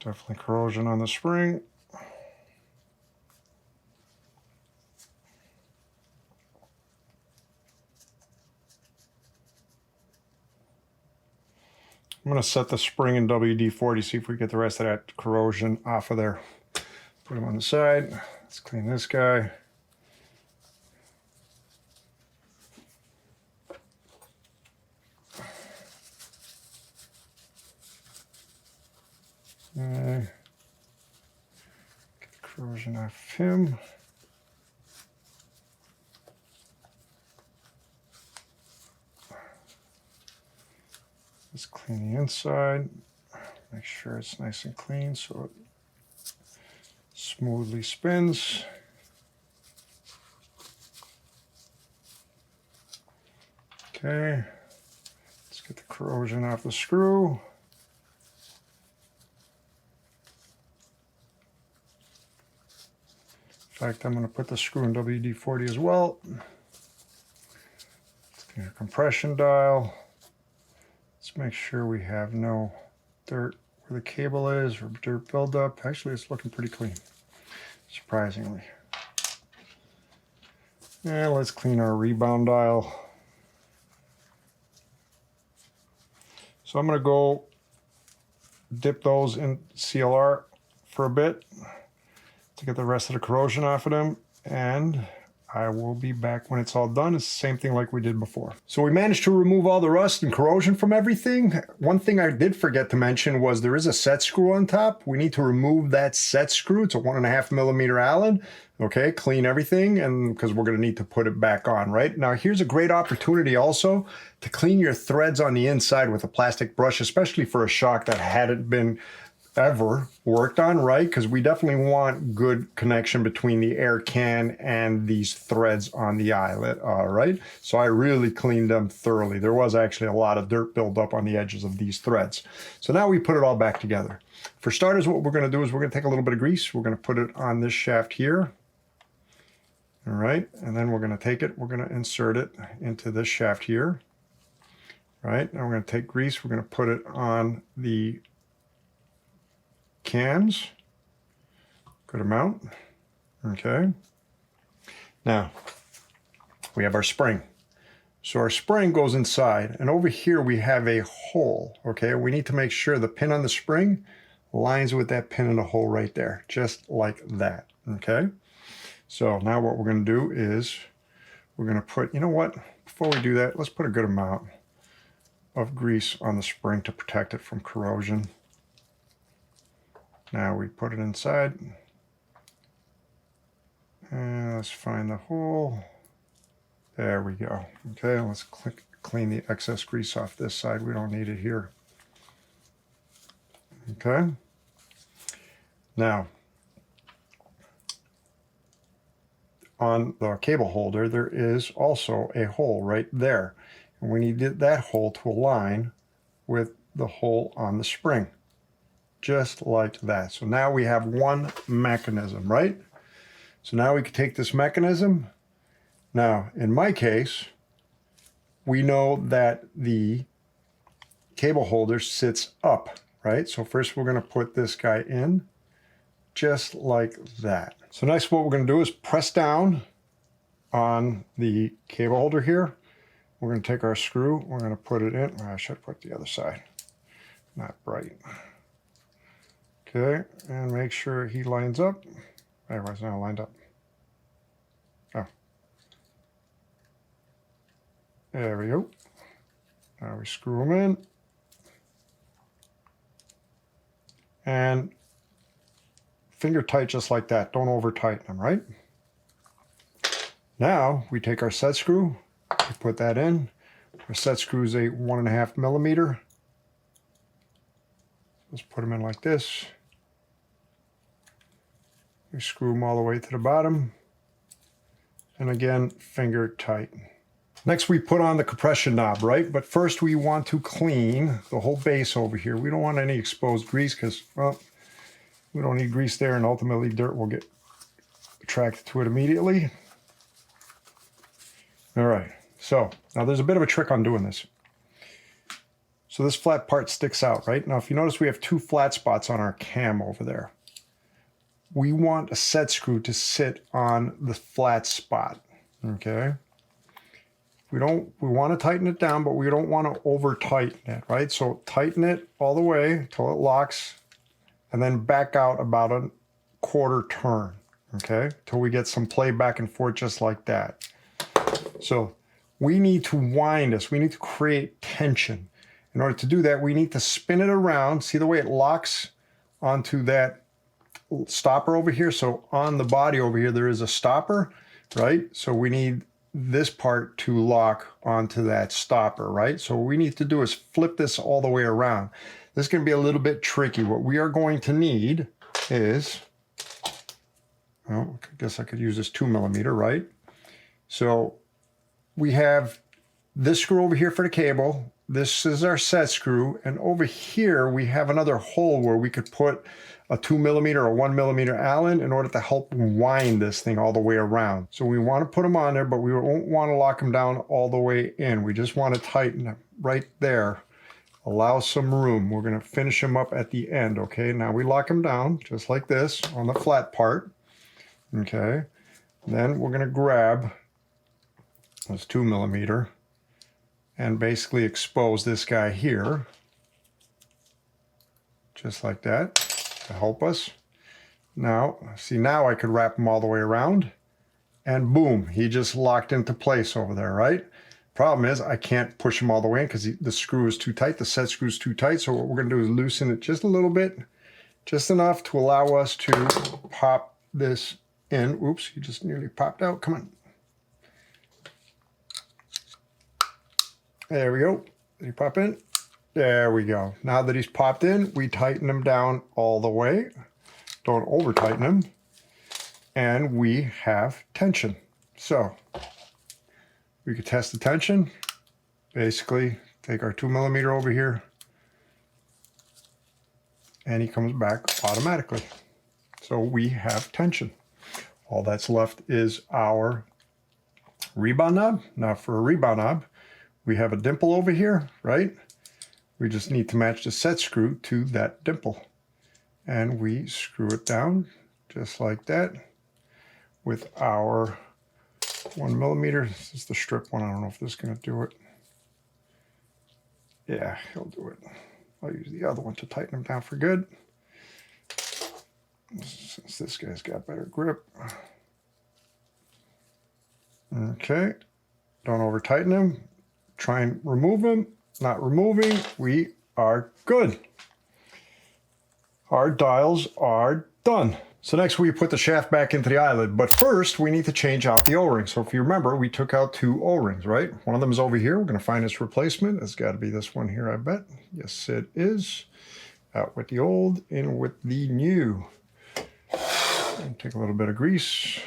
Definitely corrosion on the spring. I'm going to set the spring in WD-40, see if we get the rest of that corrosion off of there. Put him on the side. Let's clean this guy. Get the corrosion off him. Let's clean the inside. Make sure it's nice and clean so it smoothly spins. Okay, let's get the corrosion off the screw. In fact, I'm going to put the screw in WD-40 as well. Let's clean our compression dial. Let's make sure we have no dirt where the cable is or dirt buildup. Actually, it's looking pretty clean, surprisingly. And let's clean our rebound dial. So I'm going to go dip those in CLR for a bit to get the rest of the corrosion off of them, and I will be back when it's all done. It's the same thing like we did before. So we managed to remove all the rust and corrosion from everything. One thing I did forget to mention was there is a set screw on top. We need to remove that set screw. It's a 1.5 millimeter Allen. Okay, clean everything, and because we're going to need to put it back on, right? Now here's a great opportunity also to clean your threads on the inside with a plastic brush, especially for a shock that hadn't been ever worked on, right? Because we definitely want good connection between the air can and these threads on the eyelet, all right? So I really cleaned them thoroughly. There was actually a lot of dirt buildup on the edges of these threads. So now we put it all back together. For starters, what we're going to do is we're going to take a little bit of grease. We're going to put it on this shaft here. All right, and then we're going to take it, we're going to insert it into this shaft here. All right, now we're going to take grease, we're going to put it on the cans. Good amount. Okay. Now, we have our spring. So our spring goes inside, and over here we have a hole, okay? We need to make sure the pin on the spring lines with that pin in the hole right there, just like that, okay? So now what we're going to do is we're going to put, you know what, before we do that, let's put a good amount of grease on the spring to protect it from corrosion. Now we put it inside, and let's find the hole. There we go. Okay, let's clean the excess grease off this side. We don't need it here. Okay. Now, on the cable holder, there is also a hole right there. And we need that hole to align with the hole on the spring. Just like that. So now we have one mechanism, right? So now we can take this mechanism. Now, in my case, we know that the cable holder sits up, right? So first we're going to put this guy in just like that. So next what we're going to do is press down on the cable holder here. We're going to take our screw, we're going to put it in. I should put the other side, not bright. Okay, and make sure he lines up. Otherwise, not lined up. Oh. There we go. Now we screw them in. And finger tight just like that. Don't over tighten them, right? Now we take our set screw, we put that in. Our set screw is a 1.5 millimeter. Let's put them in like this. We screw them all the way to the bottom. And again, finger tight. Next, we put on the compression knob, right? But first we want to clean the whole base over here. We don't want any exposed grease because, well, we don't need grease there, and ultimately dirt will get attracted to it immediately. All right, so now there's a bit of a trick on doing this. So this flat part sticks out, right? Now, if you notice, we have two flat spots on our cam over there. We want a set screw to sit on the flat spot, okay? We want to tighten it down, but we don't want to over tighten it, right? So tighten it all the way till it locks, and then back out about a quarter turn, okay? Till we get some play back and forth just like that. So we need to wind this. We need to create tension. In order to do that, we need to spin it around. See the way it locks onto that stopper over here? So on the body over here, there is a stopper, right? So we need this part to lock onto that stopper, right? So what we need to do is flip this all the way around. This is going to be a little bit tricky. What we are going to need is, well, I guess I could use this 2mm, right? So we have this screw over here for the cable. This is our set screw. And over here, we have another hole where we could put a 2mm or 1mm Allen in order to help wind this thing all the way around. So we want to put them on there, but we won't want to lock them down all the way in. We just want to tighten them right there. Allow some room. We're going to finish them up at the end, okay? Now we lock them down just like this on the flat part, okay? Then we're going to grab this 2mm and basically expose this guy here, just like that, to help us. Now, see, now I could wrap him all the way around, and boom, he just locked into place over there, right? Problem is, I can't push him all the way in because the screw is too tight, the set screw is too tight, so what we're gonna do is loosen it just a little bit, just enough to allow us to pop this in. Oops, he just nearly popped out, come on. There we go. Did he pop in? There we go. Now that he's popped in, we tighten him down all the way. Don't over tighten him. And we have tension. So we could test the tension. Basically, take our 2mm over here, and he comes back automatically. So we have tension. All that's left is our rebound knob. Now for a rebound knob, we have a dimple over here, right? We just need to match the set screw to that dimple. And we screw it down just like that with our 1mm. This is the strip one. I don't know if this is going to do it. Yeah, he'll do it. I'll use the other one to tighten him down for good, since this guy's got better grip. Okay, don't over tighten him. Try and remove him. Not removing. We are good. Our dials are done. So next we put the shaft back into the eyelid, but first we need to change out the O-ring. So if you remember, we took out two O-rings, right? One of them is over here. We're going to find its replacement. It's got to be this one here, I bet. Yes, it is. Out with the old, in with the new. And take a little bit of grease.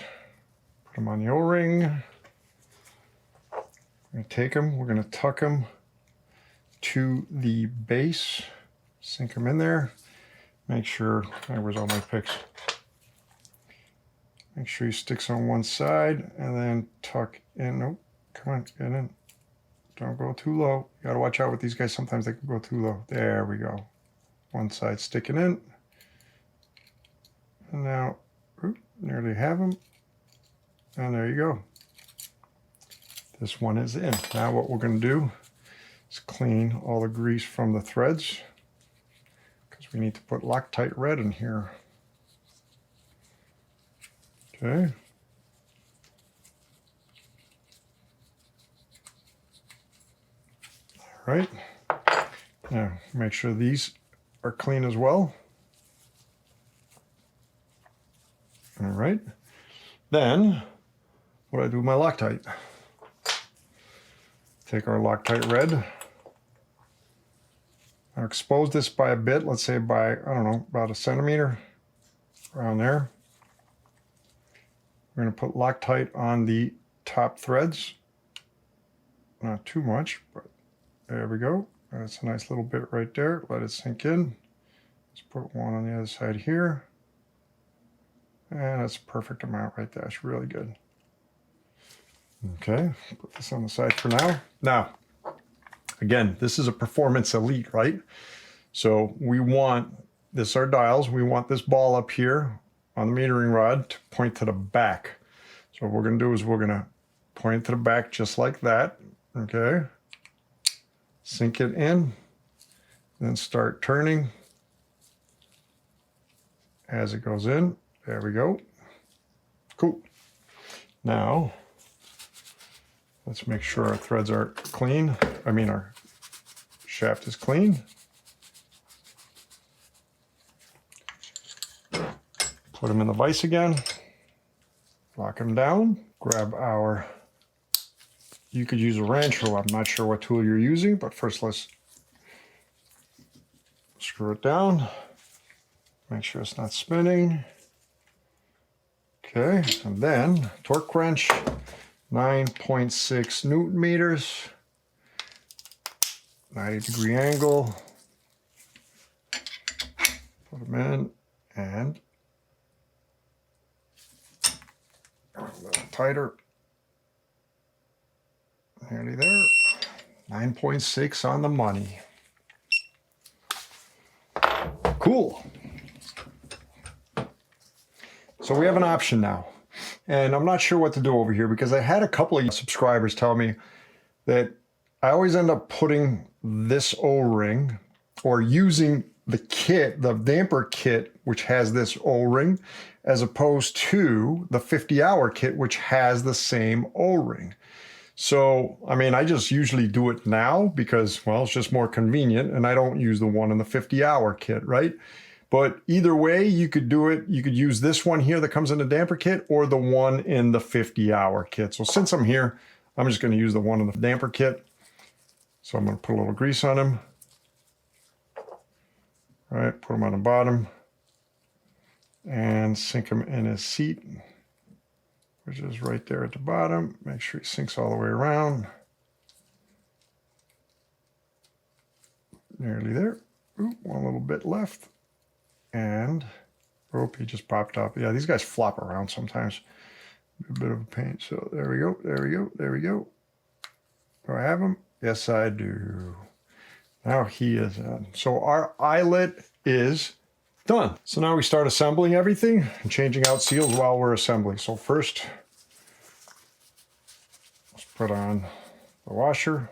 Put them on the O-ring. We're going to take them, we're going to tuck them to the base, sink them in there, make sure, where's all my picks? Make sure he sticks on one side, and then tuck in. Nope, come on, get in. Don't go too low. You got to watch out with these guys, sometimes they can go too low. There we go. One side sticking in. And now, nearly have them. And there you go. This one is in. Now what we're going to do is clean all the grease from the threads, because we need to put Loctite Red in here. Okay. All right. Now make sure these are clean as well. All right. Then what do I do with my Loctite? Take our Loctite Red. I'll expose this by a bit, let's say by, I don't know, about 1 centimeter, around there. We're going to put Loctite on the top threads. Not too much, but there we go. That's a nice little bit right there. Let it sink in. Let's put one on the other side here. And that's a perfect amount right there. It's really good. Okay, put this on the side for now. Now, again, this is a Performance Elite, right? So we want, this are dials, we want this ball up here on the metering rod to point to the back. So what we're going to do is we're going to point to the back just like that, okay? Sink it in, then start turning as it goes in. There we go. Cool. Now, let's make sure our threads are clean. I mean, our shaft is clean. Put them in the vise again. Lock them down. Grab our, you could use a wrench tool. I'm not sure what tool you're using, but first let's screw it down. Make sure it's not spinning. Okay, and then torque wrench, 9.6 Newton meters, 90-degree angle. Put them in and a little tighter. Nearly there. 9.6 on the money. Cool. So we have an option now, and I'm not sure what to do over here because I had a couple of subscribers tell me that I always end up putting this O-ring or using the kit, the damper kit, which has this O-ring, as opposed to the 50-hour kit, which has the same O-ring. So, I mean, I just usually do it now because, well, it's just more convenient, and I don't use the one in the 50-hour kit, right? But either way, you could do it. You could use this one here that comes in the damper kit or the one in the 50-hour kit. So since I'm here, I'm just going to use the one in the damper kit. So I'm going to put a little grease on him. All right, put him on the bottom and sink him in his seat, which is right there at the bottom. Make sure he sinks all the way around. Nearly there. Ooh, one little bit left. And, oh, he just popped up. Yeah, these guys flop around sometimes. A bit of a pain. So there we go, there we go, there we go. Do I have him? Yes, I do. Now he is in. So our eyelet is done. So now we start assembling everything and changing out seals while we're assembling. So first, let's put on the washer.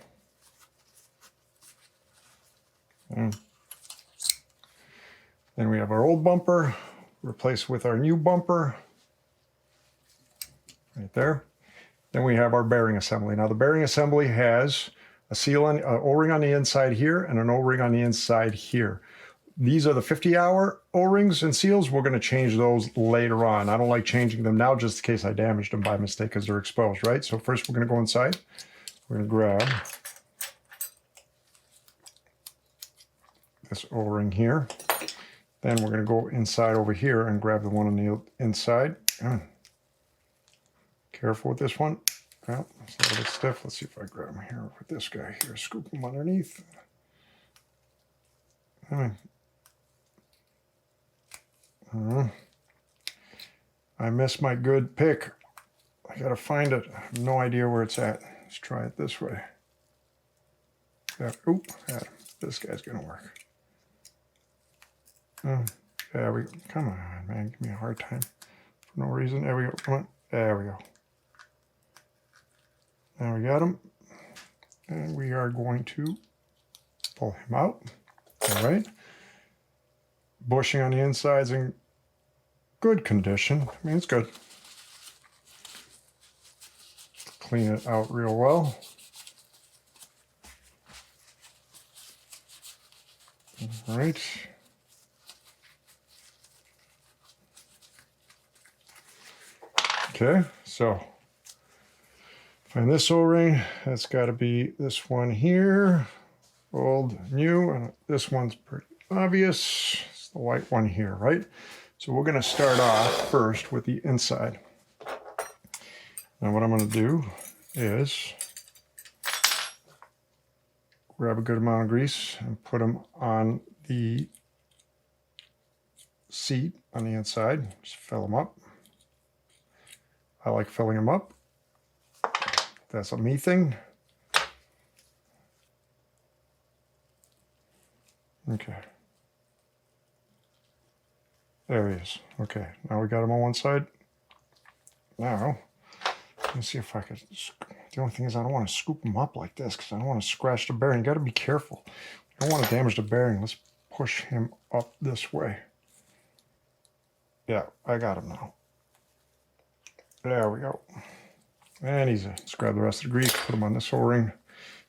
And then we have our old bumper replaced with our new bumper right there. Then we have our bearing assembly. Now the bearing assembly has a seal on, O-ring on the inside here and an O-ring on the inside here. These are the 50-hour O-rings and seals. We're going to change those later on. I don't like changing them now just in case I damaged them by mistake because they're exposed, right? So first we're going to go inside. We're going to grab this O-ring here. Then we're going to go inside over here and grab the one on the inside. Careful with this one. Well, it's a little bit stiff. Let's see if I grab him here with this guy here. Scoop him underneath. I missed my good pick. I got to find it. I have no idea where it's at. Let's try it this way. Oop, this guy's going to work. There we go. Come on, man. Give me a hard time for no reason. There we go. Come on. There we go. Now we got him. And we are going to pull him out. All right. Bushing on the inside's in good condition. I mean, it's good. Clean it out real well. All right. Okay, so find this O-ring. That's got to be this one here. Old, new, and this one's pretty obvious. It's the white one here, right? So we're going to start off first with the inside. Now what I'm going to do is grab a good amount of grease and put them on the seat on the inside. Just fill them up. I like filling them up. That's a me thing. Okay. There he is. Okay, now we got him on one side. Now, let's see if I could. The only thing is I don't want to scoop them up like this because I don't want to scratch the bearing. You got to be careful. You don't want to damage the bearing. Let's push him up this way. Yeah, I got him now. There we go. And easy. Let's grab the rest of the grease, put him on this O-ring.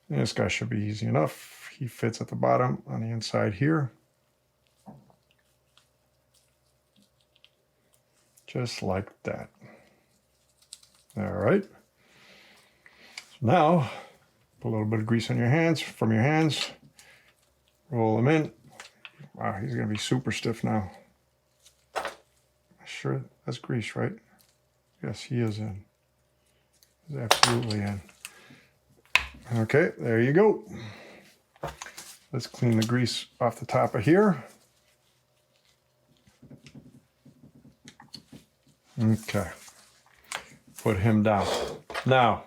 And this guy should be easy enough. He fits at the bottom on the inside here. Just like that. All right. So now, put a little bit of grease on your hands, from your hands. Roll them in. Wow, he's going to be super stiff now. Sure, that's grease, right? Yes, he is in. He's absolutely in. Okay, there you go. Let's clean the grease off the top of here. Okay. Put him down. Now,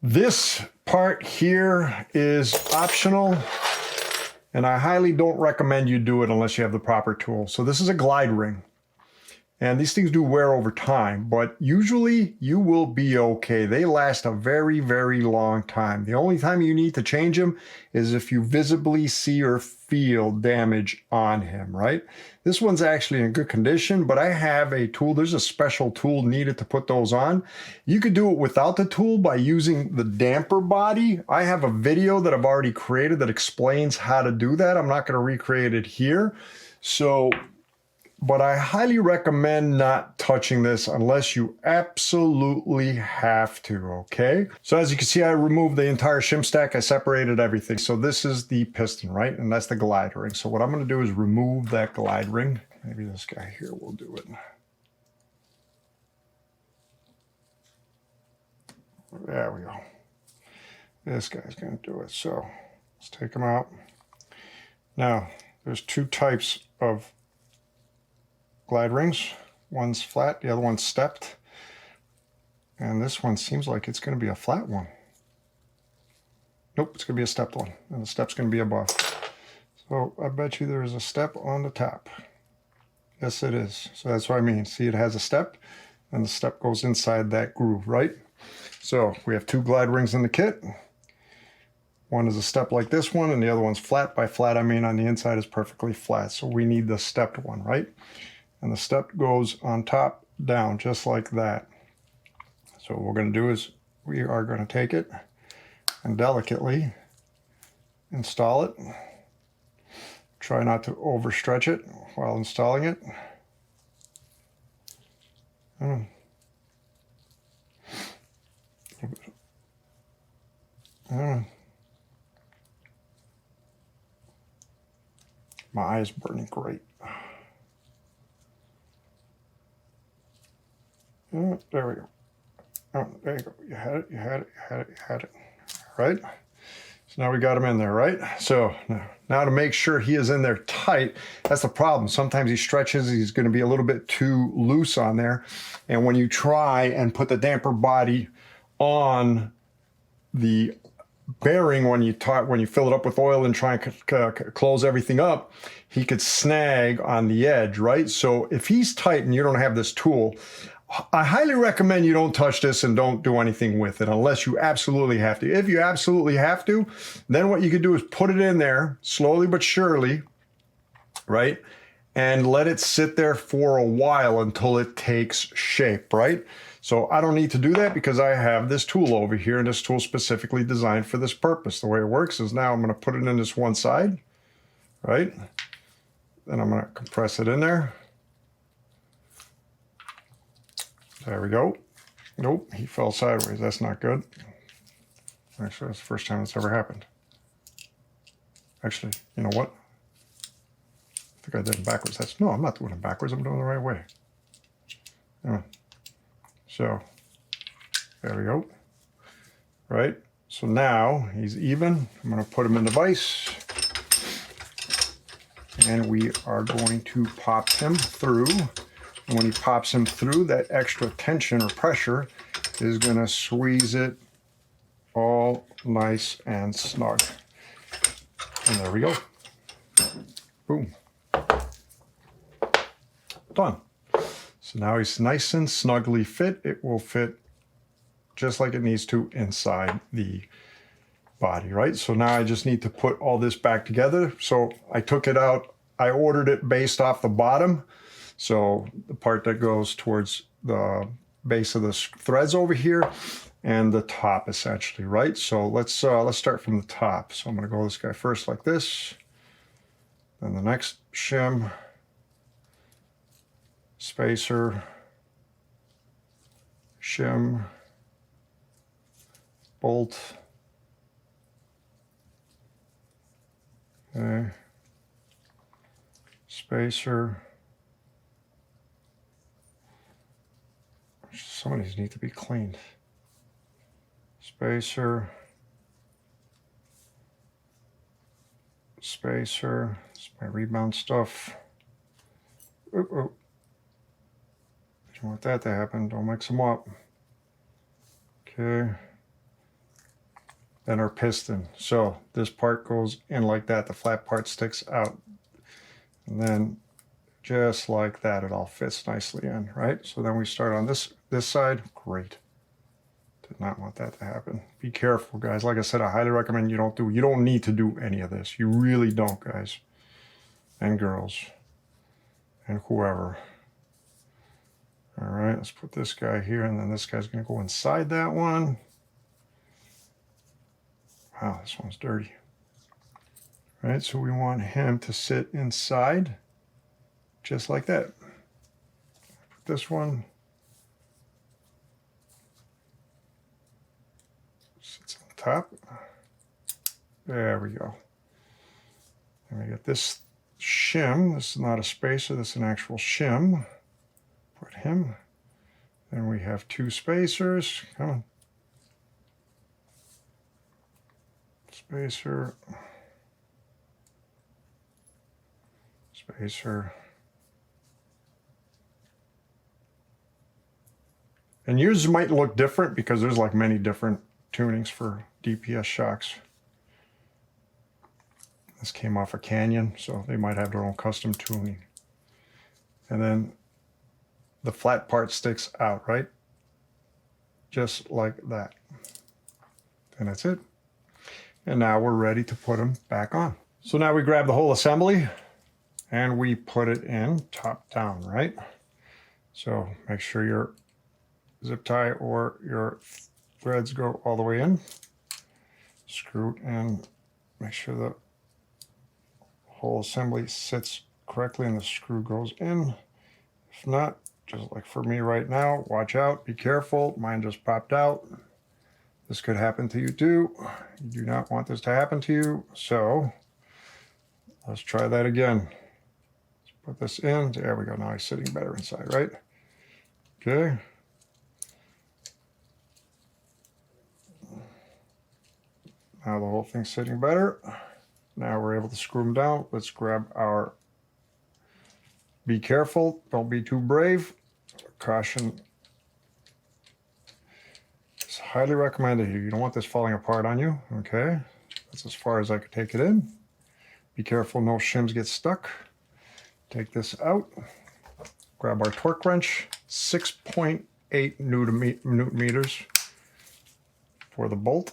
this part here is optional, and I highly don't recommend you do it unless you have the proper tool. So this is a glide ring. And these things do wear over time, but usually you will be okay. They last a very, very long time. The only time you need to change them is if you visibly see or feel damage on him, right? This one's actually in good condition, but I have a tool. There's a special tool needed to put those on. You could do it without the tool by using the damper body. I have a video that I've already created that explains how to do that. I'm not going to recreate it here. But I highly recommend not touching this unless you absolutely have to, okay? So as you can see, I removed the entire shim stack. I separated everything. So this is the piston, right? And that's the glide ring. So what I'm gonna do is remove that glide ring. Maybe this guy here will do it. There we go. This guy's gonna do it. So let's take him out. Now, there's two types of glide rings. One's flat, the other one's stepped. And this one seems like it's going to be a flat one. Nope, it's going to be a stepped one. And the step's going to be above. So I bet you there's a step on the top. Yes, it is. So that's what I mean. See, it has a step, and the step goes inside that groove, right? So we have two glide rings in the kit. One is a step like this one, and the other one's flat. By flat, I mean on the inside is perfectly flat. So we need the stepped one, right? And the step goes on top down just like that. So what we're going to do is we are going to take it and delicately install it. Try not to overstretch it while installing it. My eye is burning great. There we go. Oh, there you go. You had it, you had it, you had it, you had it. All right. So now we got him in there, right? So now to make sure he is in there tight, that's the problem. Sometimes he stretches, he's going to be a little bit too loose on there. And when you try and put the damper body on the bearing, when you fill it up with oil and try and close everything up, he could snag on the edge, right? So if he's tight and you don't have this tool, I highly recommend you don't touch this and don't do anything with it unless you absolutely have to. If you absolutely have to, then what you could do is put it in there slowly but surely, right? And let it sit there for a while until it takes shape, right? So I don't need to do that because I have this tool over here, and this tool specifically designed for this purpose. The way it works is now I'm going to put it in this one side, right? Then I'm going to compress it in there. There we go. Nope, he fell sideways. That's not good. Actually, that's the first time it's ever happened. Actually, you know what? I think I did it backwards. No, I'm not doing it backwards. I'm doing it the right way. So, there we go. Right? So now he's even. I'm going to put him in the vise. And we are going to pop him through. And when he pops him through, that extra tension or pressure is going to squeeze it all nice and snug. And there we go. Boom. Done. So now he's nice and snugly fit. It will fit just like it needs to inside the body, right? So now I just need to put all this back together. So I took it out. I ordered it based off the bottom. So the part that goes towards the base of the threads over here and the top essentially, right? So let's start from the top. So I'm going to go this guy first like this. Then the next shim, spacer, shim, bolt. Okay. Spacer. Some of these need to be cleaned. Spacer. Spacer. It's my rebound stuff. Oh, oh. Don't want that to happen. Don't mix them up. Okay. Then our piston. So this part goes in like that. The flat part sticks out. And then just like that, it all fits nicely in, right? So then we start on this side. Great. Did not want that to happen. Be careful, guys. Like I said, I highly recommend you don't need to do any of this. You really don't, guys. And girls. And whoever. All right, let's put this guy here, and then this guy's going to go inside that one. Wow, this one's dirty. All right, so we want him to sit inside, just like that. Put this one. Sits on top. There we go. And we got this shim. This is not a spacer, this is an actual shim. Put him. Then we have two spacers. Come on. Spacer. Spacer. And yours might look different because there's like many different tunings for DPS shocks. This came off a Canyon, so they might have their own custom tuning. And then the flat part sticks out, right? Just like that. And that's it. And now we're ready to put them back on. So now we grab the whole assembly and we put it in top down, right? So make sure your zip tie or your threads go all the way in. Screw it in. Make sure the whole assembly sits correctly and the screw goes in. If not, just like for me right now, watch out, be careful. Mine just popped out. This could happen to you too. You do not want this to happen to you. So let's try that again. Let's put this in. There we go. Now he's sitting better inside, right? Okay. Now the whole thing's sitting better. Now we're able to screw them down. Let's grab our, be careful, don't be too brave. Caution. It's highly recommended here. You don't want this falling apart on you, okay? That's as far as I could take it in. Be careful no shims get stuck. Take this out. Grab our torque wrench, 6.8 Newton meters for the bolt.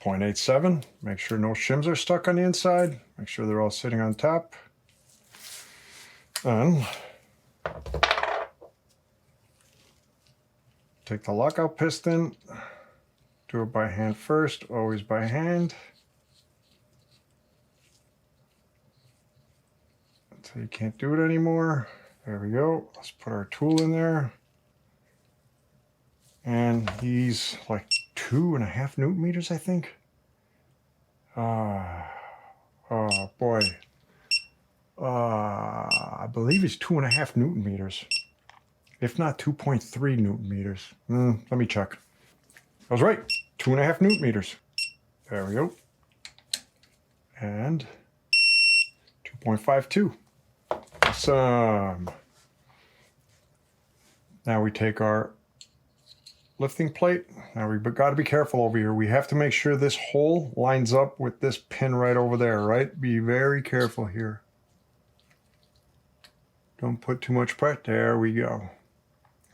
.87. Make sure no shims are stuck on the inside. Make sure they're all sitting on top. And take the lockout piston. Do it by hand first, always by hand. Until you can't do it anymore. There we go. Let's put our tool in there. And he's like 2.5 Newton meters, I think. Oh boy. I believe it's 2.5 Newton meters. If not 2.3 Newton meters. Let me check. I was right. 2.5 Newton meters. There we go. And 2.52. Awesome. Now we take our lifting plate. Now we've got to be careful over here. We have to make sure this hole lines up with this pin right over there, right? Be very careful here. Don't put too much pressure. There we go.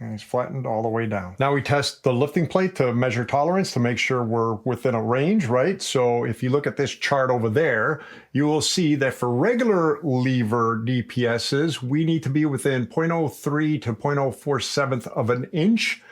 And it's flattened all the way down. Now we test the lifting plate to measure tolerance to make sure we're within a range, right? So if you look at this chart over there, you will see that for regular lever DPSs, we need to be within 0.03 to 0.047 of an inch.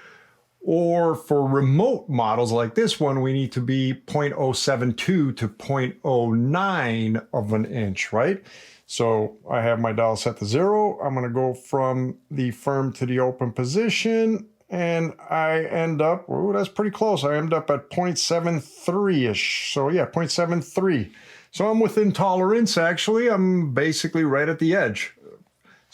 Or for remote models like this one, we need to be 0.072 to 0.09 of an inch, right? So I have my dial set to 0. I'm going to go from the firm to the open position, and I end up, oh, that's pretty close. I end up at 0.73-ish. So yeah, 0.73. So I'm within tolerance, actually. I'm basically right at the edge.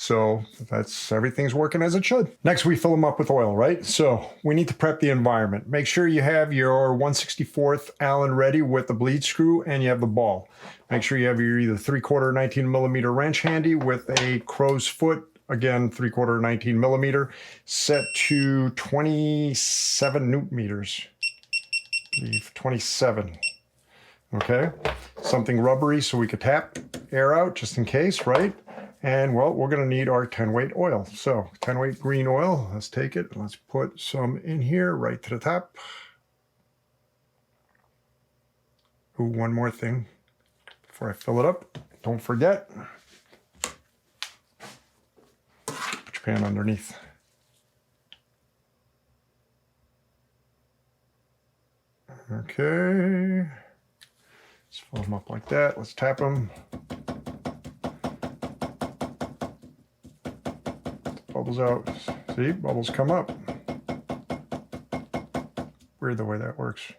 So that's, everything's working as it should. Next, we fill them up with oil, right? So we need to prep the environment. Make sure you have your 1/64 Allen ready with the bleed screw and you have the ball. Make sure you have your either 3/4 19mm wrench handy with a crow's foot, again, 3/4 19mm, set to 27 Newton meters. I believe 27. Okay, something rubbery so we could tap air out just in case, right? And well, we're going to need our 10-weight oil. So 10-weight green oil, let's take it. Let's put some in here right to the top. Ooh, one more thing before I fill it up. Don't forget, put your pan underneath. Okay, let's fill them up like that. Let's tap them. Bubbles out. See, bubbles come up. Weird the way that works.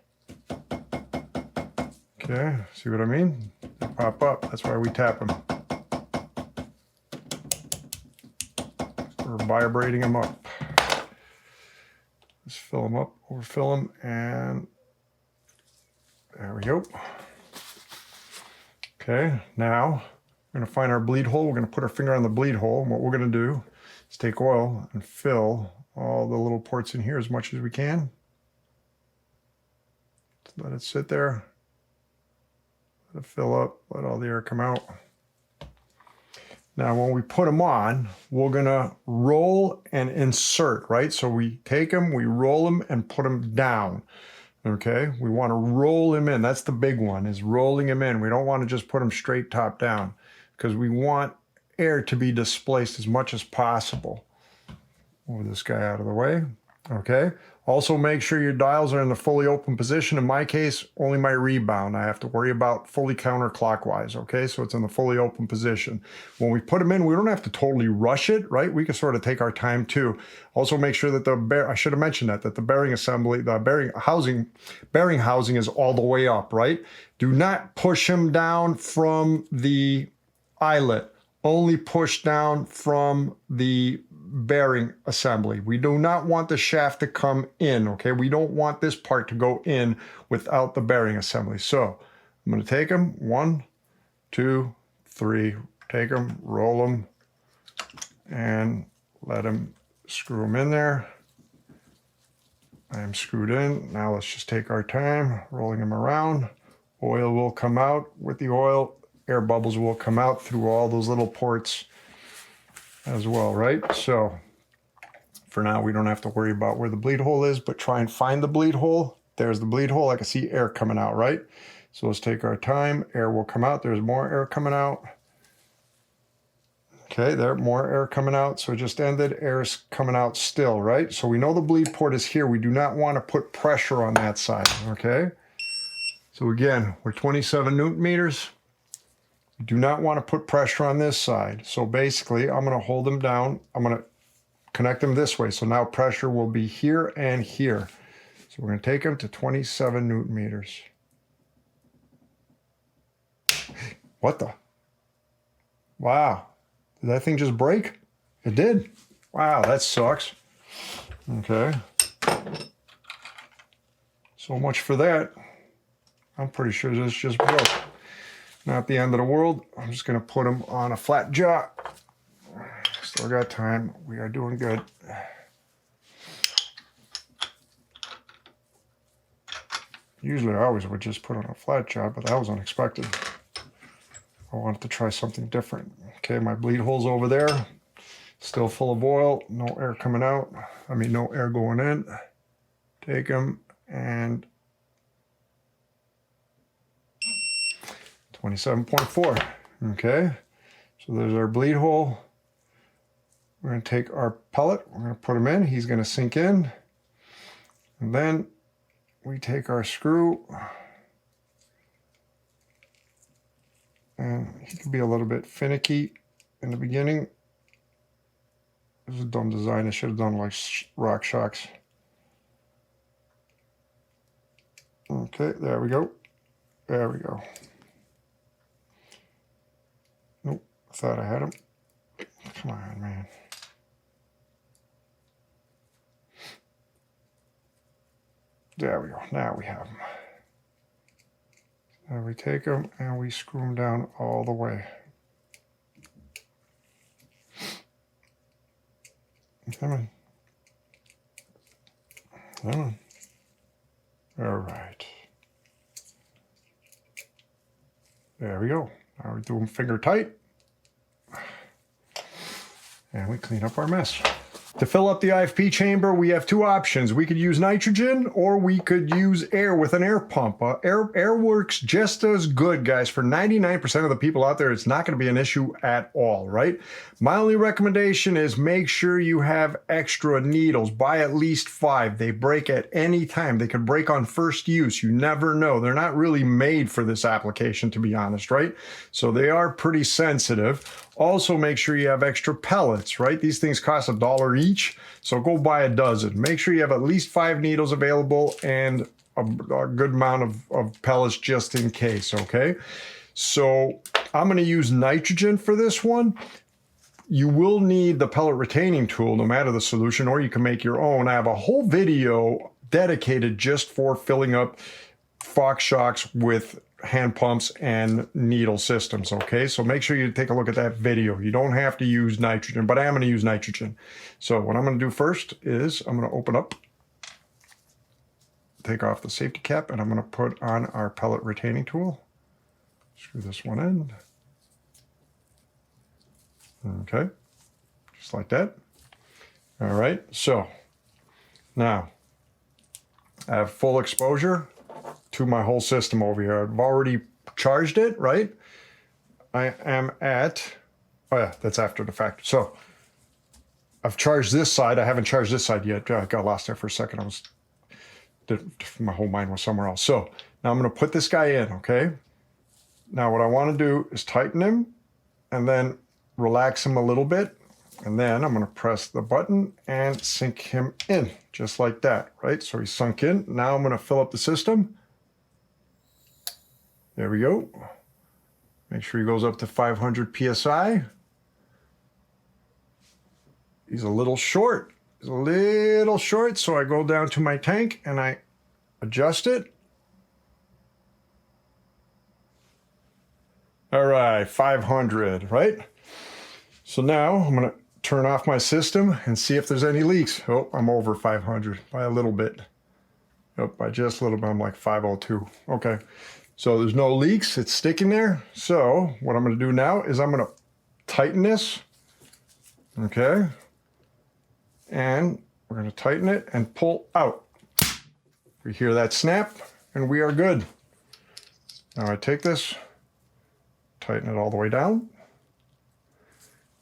Okay, see what I mean? They pop up. That's why we tap them. We're vibrating them up. Let's fill them up, overfill them, and there we go. Okay, now we're going to find our bleed hole. We're going to put our finger on the bleed hole. And what we're going to do is take oil and fill all the little ports in here as much as we can. Just let it sit there. Let it fill up. Let all the air come out. Now when we put them on, we're going to roll and insert, right? So we take them, we roll them, and put them down. Okay? We want to roll them in. That's the big one, is rolling them in. We don't want to just put them straight top down because we want air to be displaced as much as possible. Move this guy out of the way. Okay. Also make sure your dials are in the fully open position. In my case, only my rebound I have to worry about fully counterclockwise. Okay, so it's in the fully open position. When we put them in, we don't have to totally rush it, right? We can sort of take our time too. Also make sure that I should have mentioned that the bearing assembly, the bearing housing is all the way up, right? Do not push them down from the eyelet. Only push down from the bearing assembly. We do not want the shaft to come in, okay? We don't want this part to go in without the bearing assembly. So I'm going to take them, 1, 2, 3, take them, roll them, and let them screw them in there. I am screwed in. Now let's just take our time rolling them around. Oil will come out. With the oil, air bubbles will come out through all those little ports as well, right? So for now, we don't have to worry about where the bleed hole is, but try and find the bleed hole. There's the bleed hole. I can see air coming out, right? So let's take our time. Air will come out. There's more air coming out. Okay, there, more air coming out. So it just ended. Air's coming out still, right? So we know the bleed port is here. We do not want to put pressure on that side, okay? So again, we're 27 Newton meters. We do not want to put pressure on this side. So basically, I'm going to hold them down. I'm going to connect them this way. So now pressure will be here and here. So we're going to take them to 27 Newton meters. What the? Wow. Did that thing just break? It did. Wow, that sucks. Okay. So much for that. I'm pretty sure this just broke. Not the end of the world. I'm just going to put them on a flat jaw. Still got time. We are doing good. Usually I always would just put on a flat jaw, but that was unexpected. I wanted to try something different. Okay, my bleed hole's over there. Still full of oil. No air coming out. I mean, no air going in. Take them and 27.4. Okay, so there's our bleed hole. We're going to take our pellet. We're going to put him in. He's going to sink in. And then we take our screw. And he can be a little bit finicky in the beginning. This is a dumb design. I should have done like rock shocks. Okay, there we go. There we go. Nope, I thought I had him. Come on, man. There we go. Now we have them. And we take them and we screw them down all the way. Come on. Come on. All right. There we go. Now we do them finger tight. And we clean up our mess. To fill up the IFP chamber, we have two options. We could use nitrogen or we could use air with an air pump. Air works just as good, guys. For 99% of the people out there, it's not going to be an issue at all, right? My only recommendation is make sure you have extra needles. Buy at least 5. They break at any time. They could break on first use. You never know. They're not really made for this application, to be honest, right? So they are pretty sensitive. Also, make sure you have extra pellets, right? These things cost $1 each, so go buy a dozen. Make sure you have at least 5 needles available and a good amount of pellets just in case, okay? So I'm going to use nitrogen for this one. You will need the pellet retaining tool no matter the solution, or you can make your own. I have a whole video dedicated just for filling up Fox shocks with hand pumps and needle systems, okay? So make sure you take a look at that video. You don't have to use nitrogen, but I am going to use nitrogen. So what I'm going to do first is I'm going to open up, take off the safety cap, and I'm going to put on our pellet retaining tool. Screw this one in. Okay, just like that. All right, so now I have full exposure to my whole system over here. I've already charged it, right? I am at, oh yeah, that's after the fact. So I've charged this side. I haven't charged this side yet. I got lost there for a second. My whole mind was somewhere else. So now I'm going to put this guy in, okay? Now what I want to do is tighten him and then relax him a little bit. And then I'm going to press the button and sink him in just like that, right? So he's sunk in. Now I'm going to fill up the system. There we go. Make sure he goes up to 500 PSI. He's a little short. He's a little short, so I go down to my tank and I adjust it. All right, 500, right? So now I'm going to turn off my system and see if there's any leaks. Oh, I'm over 500 by a little bit. Oh, by just a little bit, I'm like 502. Okay. So there's no leaks, it's sticking there. So what I'm going to do now is I'm going to tighten this, okay? And we're going to tighten it and pull out. We hear that snap and we are good. Now I take this, tighten it all the way down,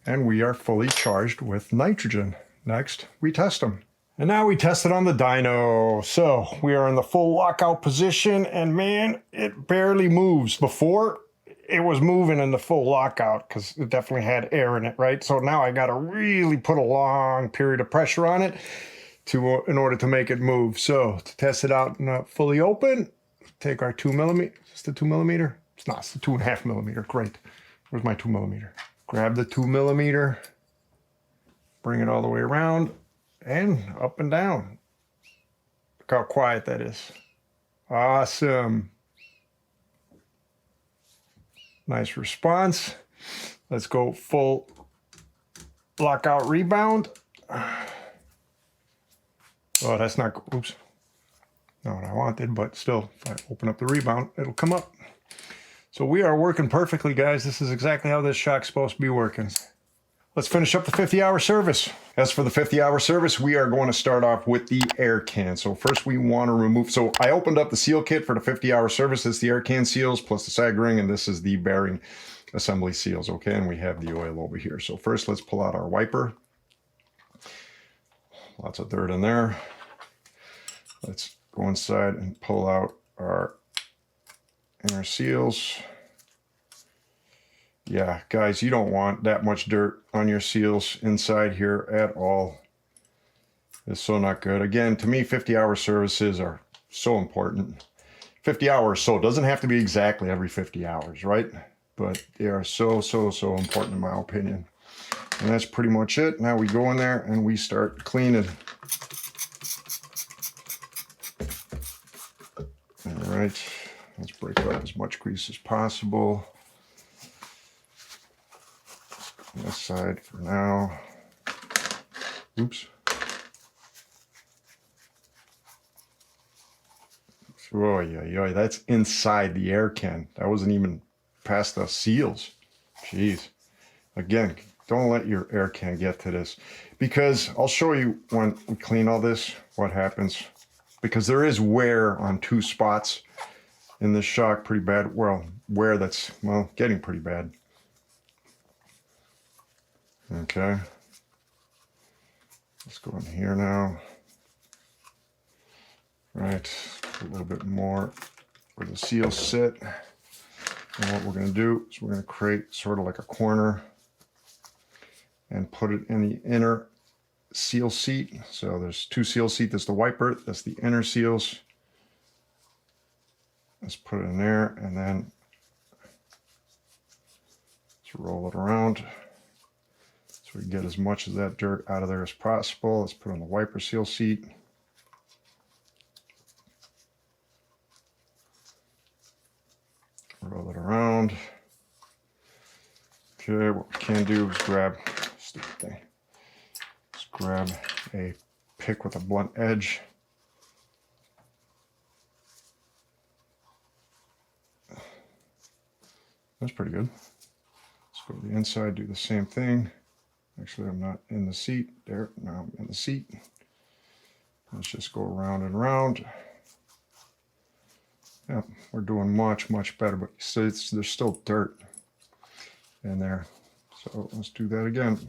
and we are fully charged with nitrogen. Next, we test them. And now we test it on the dyno. So we are in the full lockout position and man, it barely moves. Before it was moving in the full lockout because it definitely had air in it, right? So now I got to really put a long period of pressure on it in order to make it move. So to test it out fully open, take our 2 millimeter. Is this the 2 millimeter? It's not, it's the 2.5 millimeter. Great. Where's my 2 millimeter? grab the 2mm, bring it all the way around and up and down. Look how quiet that is. Awesome. Nice response. Let's go full lockout rebound. Oh, that's not, oops. Not what I wanted, but still, if I open up the rebound, it'll come up. So we are working perfectly, guys. This is exactly how this shock's supposed to be working. Let's finish up the 50-hour service. As for the 50-hour service, we are going to start off with the air can. So first we want to remove, so I opened up the seal kit for the 50-hour service. It's the air can seals plus the sag ring, and this is the bearing assembly seals, okay? And we have the oil over here. So first let's pull out our wiper. Lots of dirt in there. Let's go inside and pull out our inner seals. Yeah, guys, you don't want that much dirt on your seals inside here at all. It's so not good. Again, to me, 50-hour services are so important. 50 hours, so it doesn't have to be exactly every 50 hours, right? But they are so important in my opinion. And that's pretty much it. Now we go in there and we start cleaning. All right, let's break up as much grease as possible. This side for now. Oops. Oh yeah, that's inside the air can. That wasn't even past the seals. Jeez. Again, don't let your air can get to this, because I'll show you when we clean all this what happens. Because there is wear on two spots in this shock, pretty bad. Well, wear that's, well, getting pretty bad. Okay, let's go in here now. Right, a little bit more where the seals sit. And what we're going to do is we're going to create sort of like a corner and put it in the inner seal seat. So there's two seal seats. That's the wiper, that's the inner seals. Let's put it in there and then let's roll it around. So we get as much of that dirt out of there as possible. Let's put on the wiper seal seat. Roll it around. Okay, what we can do is grab, stupid thing. Let's grab a pick with a blunt edge. That's pretty good. Let's go to the inside, do the same thing. Actually, I'm not in the seat. There, now I'm in the seat. Let's just go around and around. Yeah, we're doing much better, but you see, there's still dirt in there. So let's do that again.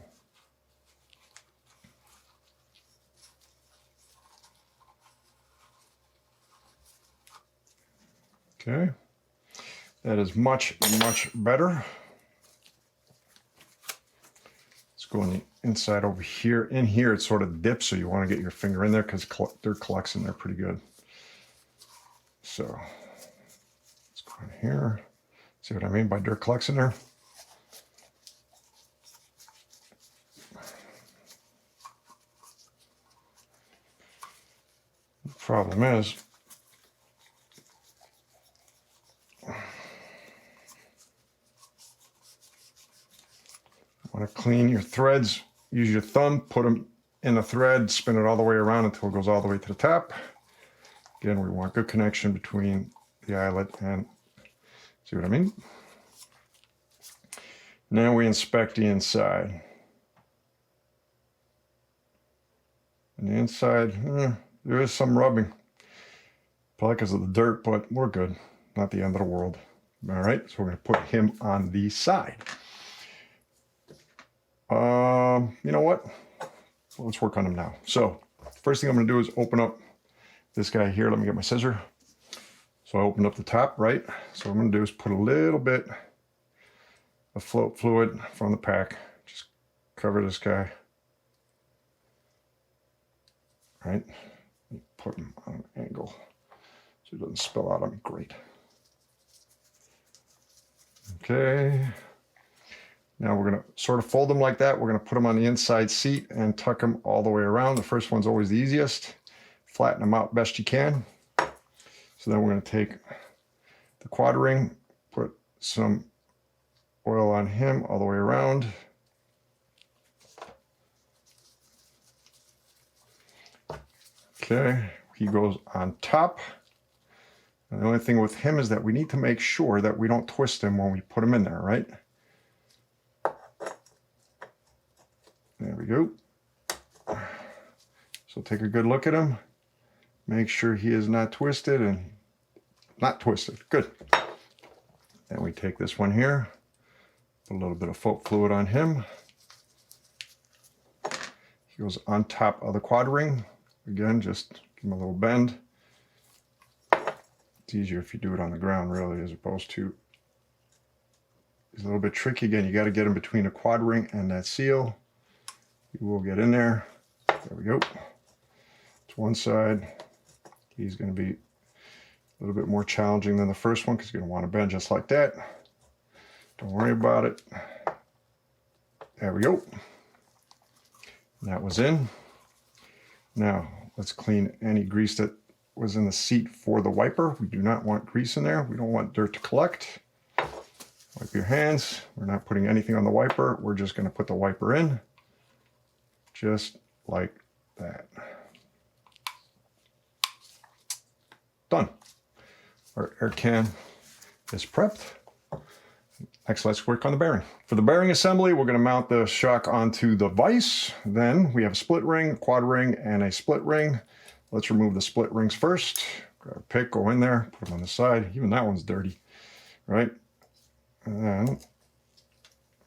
Okay, that is much better. Go on the inside over here. In here, it sort of dips, so you want to get your finger in there because dirt collects in there pretty good. So let's go in here. See what I mean by dirt collects in there? The problem is, want to clean your threads, use your thumb, put them in a thread, spin it all the way around until it goes all the way to the top. Again, we want good connection between the eyelet and, see what I mean? Now we inspect the inside. And the inside, there is some rubbing. Probably because of the dirt, but we're good. Not the end of the world. All right, so we're going to put him on the side. You know what? Let's work on him now. So first thing I'm going to do is open up this guy here. Let me get my scissor. So I opened up the top, right? So what I'm going to do is put a little bit of float fluid from the pack. Just cover this guy. Right? Put him on an angle so it doesn't spill out on me. Great. Okay. Now we're going to sort of fold them like that. We're going to put them on the inside seat and tuck them all the way around. The first one's always the easiest. Flatten them out best you can. So then we're going to take the quad ring, put some oil on him all the way around. Okay, he goes on top. And the only thing with him is that we need to make sure that we don't twist him when we put him in there, right? There we go. So take a good look at him. Make sure he is not twisted and not twisted. Good. Then we take this one here, put a little bit of float fluid on him. He goes on top of the quad ring. Again, just give him a little bend. It's easier if you do it on the ground, really, as opposed to. It's a little bit tricky. Again, you got to get him between the quad ring and that seal. You will get in there. There we go. To one side. He's going to be a little bit more challenging than the first one because you're going to want to bend just like that. Don't worry about it. There we go. That was in. Now, let's clean any grease that was in the seat for the wiper. We do not want grease in there. We don't want dirt to collect. Wipe your hands. We're not putting anything on the wiper. We're just going to put the wiper in. Just like that. Done. Our air can is prepped. Next, let's work on the bearing. For the bearing assembly, we're going to mount the shock onto the vise. Then we have a split ring, quad ring, and a split ring. Let's remove the split rings first. Grab a pick, go in there, put them on the side. Even that one's dirty, right? And then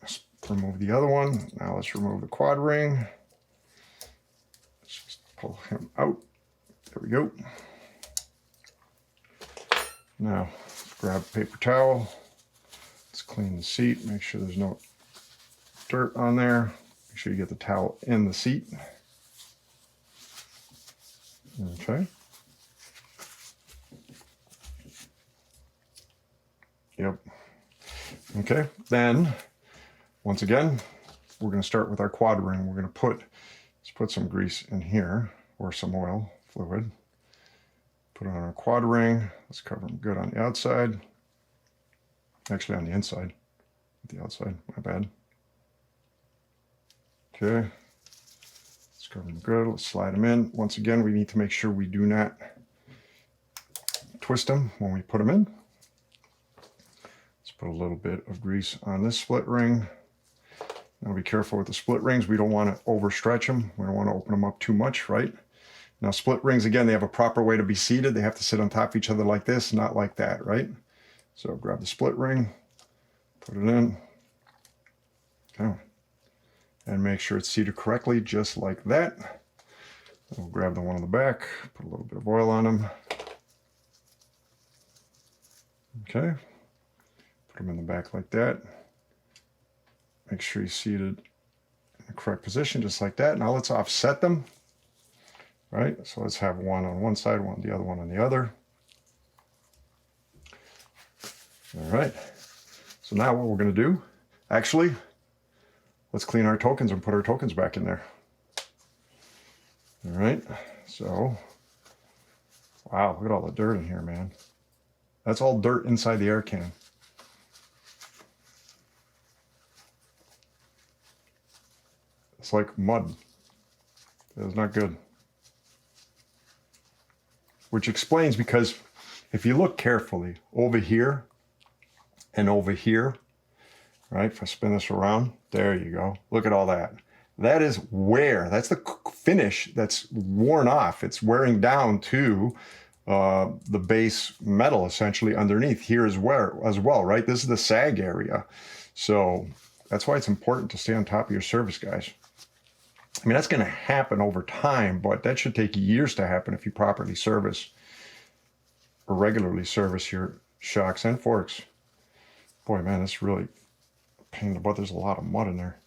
let's remove the other one. Now let's remove the quad ring. Let's just pull him out. There we go. Now, grab a paper towel. Let's clean the seat. Make sure there's no dirt on there. Make sure you get the towel in the seat. Okay. Yep. Okay. Then, once again, we're going to start with our quad ring. We're going to let's put some grease in here, or some oil fluid. Put it on our quad ring. Let's cover them good on the outside. Actually on the inside. The outside, my bad. Okay. Let's cover them good. Let's slide them in. Once again, we need to make sure we do not twist them when we put them in. Let's put a little bit of grease on this split ring. Now be careful with the split rings. We don't want to overstretch them. We don't want to open them up too much, right? Now split rings, again, they have a proper way to be seated. They have to sit on top of each other like this, not like that, right? So grab the split ring, put it in, okay, and make sure it's seated correctly, just like that. We'll grab the one on the back, put a little bit of oil on them. Okay, put them in the back like that. Make sure he's seated in the correct position, just like that. Now let's offset them. Right, so let's have one on one side, the other one on the other. All right, so now what we're going to do, actually, let's clean our tokens and put our tokens back in there. All right, so, wow, look at all the dirt in here, man. That's all dirt inside the air can. It's like mud. It's not good. Which explains, because if you look carefully over here and over here, right? If I spin this around, there you go. Look at all that. That is wear. That's the finish that's worn off. It's wearing down to the base metal essentially underneath here as well, right? This is the sag area. So that's why it's important to stay on top of your service, guys. I mean, that's going to happen over time, but that should take years to happen if you properly service or regularly service your shocks and forks. Boy, man, that's really a pain in the butt. There's a lot of mud in there.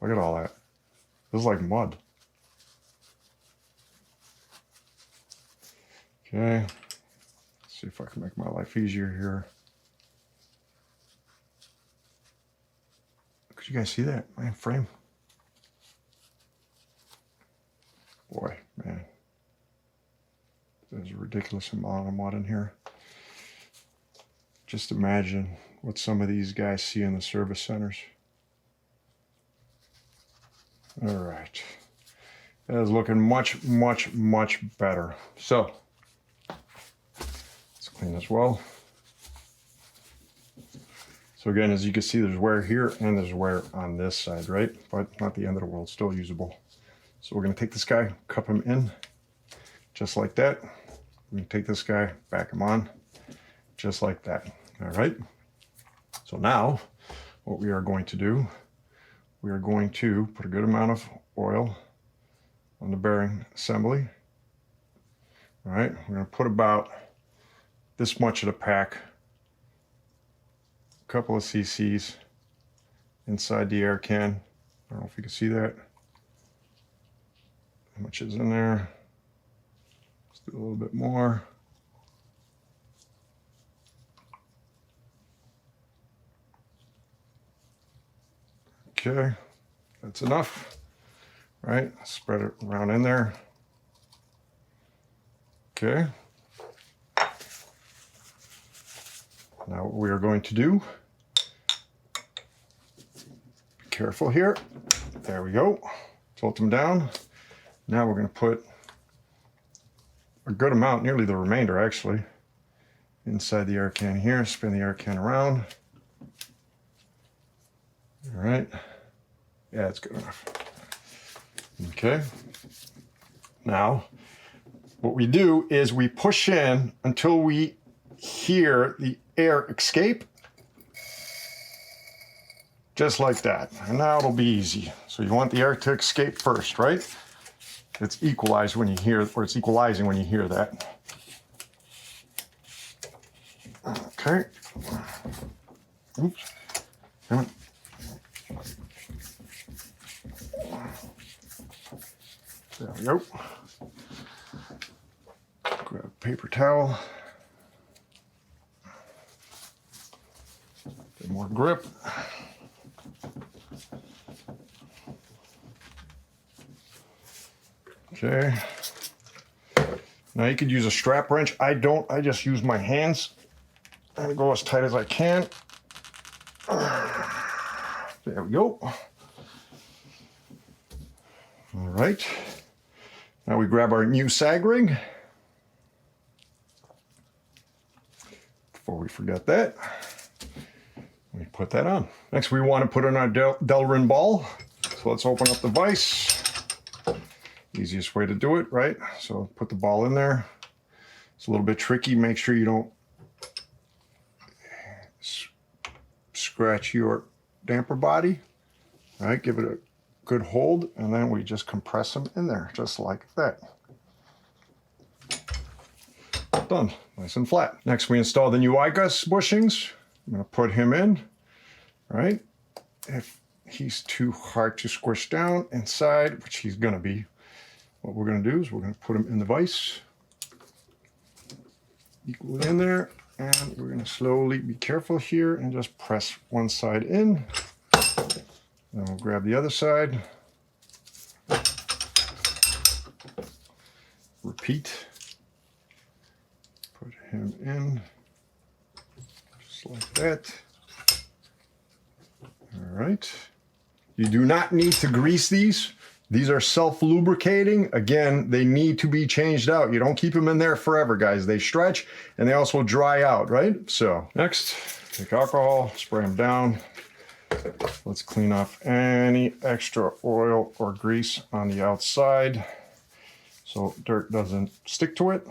Look at all that. This is like mud. Okay. Let's see if I can make my life easier here. You guys see that, man? Frame. Boy, man. There's a ridiculous amount of mud in here. Just imagine what some of these guys see in the service centers. All right. That is looking much, much, much better. So, let's clean this well. So again, as you can see, there's wear here and there's wear on this side, right? But not the end of the world, still usable. So we're gonna take this guy, cup him in, just like that. We're gonna take this guy, back him on, just like that, all right? So now, what we are going to do, we are going to put a good amount of oil on the bearing assembly. All right, we're gonna put about this much of the pack, a couple of cc's inside the air can. I don't know if you can see that. How much is in there? Let's do a little bit more. Okay, that's enough, right? Spread it around in there. Okay. Now what we are going to do, be careful here. There we go. Tilt them down. Now we're going to put a good amount, nearly the remainder actually, inside the air can here. Spin the air can around. All right. Yeah, it's good enough. Okay. Now, what we do is we push in until we hear the air escape. Just like that. And now it'll be easy. So you want the air to escape first, right? It's equalized when you hear, or it's equalizing when you hear that. Okay. Oops. Come on. There we go. Grab a paper towel. Get more grip. Okay. Now you could use a strap wrench. I don't. I just use my hands and go as tight as I can. There we go. All right. Now we grab our new sag ring. Before we forget that, we put that on. Next, we want to put in our Delrin ball. So let's open up the vise. Easiest way to do it, right? So put the ball in there. It's a little bit tricky. Make sure you don't scratch your damper body. All right, give it a good hold, and then we just compress them in there, just like that. Done, nice and flat. Next, we install the new I-Gust bushings. I'm gonna put him in, all right? If he's too hard to squish down inside, which he's gonna be, what we're gonna do is we're gonna put him in the vise, equally in there, and we're gonna slowly be careful here and just press one side in. Then we'll grab the other side. Repeat. Put him in, just like that. All right. You do not need to grease these. These are self-lubricating. Again, they need to be changed out. You don't keep them in there forever, guys. They stretch and they also dry out, right? So next, take alcohol, spray them down. Let's clean off any extra oil or grease on the outside so dirt doesn't stick to it.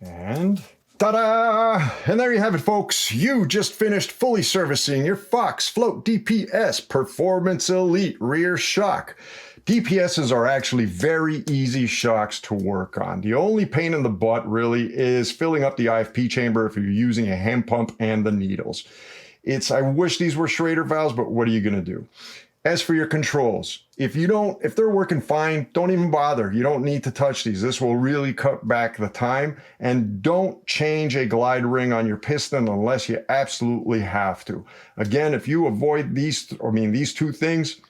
And ta-da! And there you have it, folks. You just finished fully servicing your Fox Float DPS Performance Elite rear shock. DPSs are actually very easy shocks to work on. The only pain in the butt really is filling up the IFP chamber if you're using a hand pump and the needles. I wish these were Schrader valves, but what are you gonna do? As for your controls, if they're working fine, don't even bother. You don't need to touch these. This will really cut back the time. And don't change a glide ring on your piston unless you absolutely have to. Again, if you avoid these two things,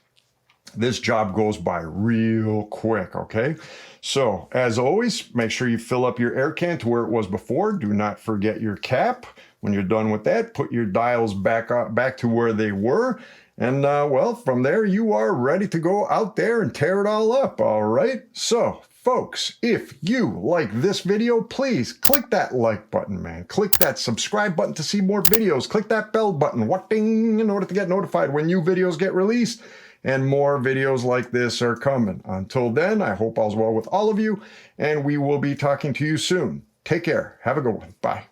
this job goes by real quick, okay? So, as always, make sure you fill up your air can to where it was before. Do not forget your cap. When you're done with that, put your dials back to where they were. And well, from there, you are ready to go out there and tear it all up, all right? So, folks, if you like this video, please click that like button, man. Click that subscribe button to see more videos. Click that bell button, ding, in order to get notified when new videos get released. And more videos like this are coming. Until then, I hope all's well with all of you, and we will be talking to you soon. Take care. Have a good one. Bye.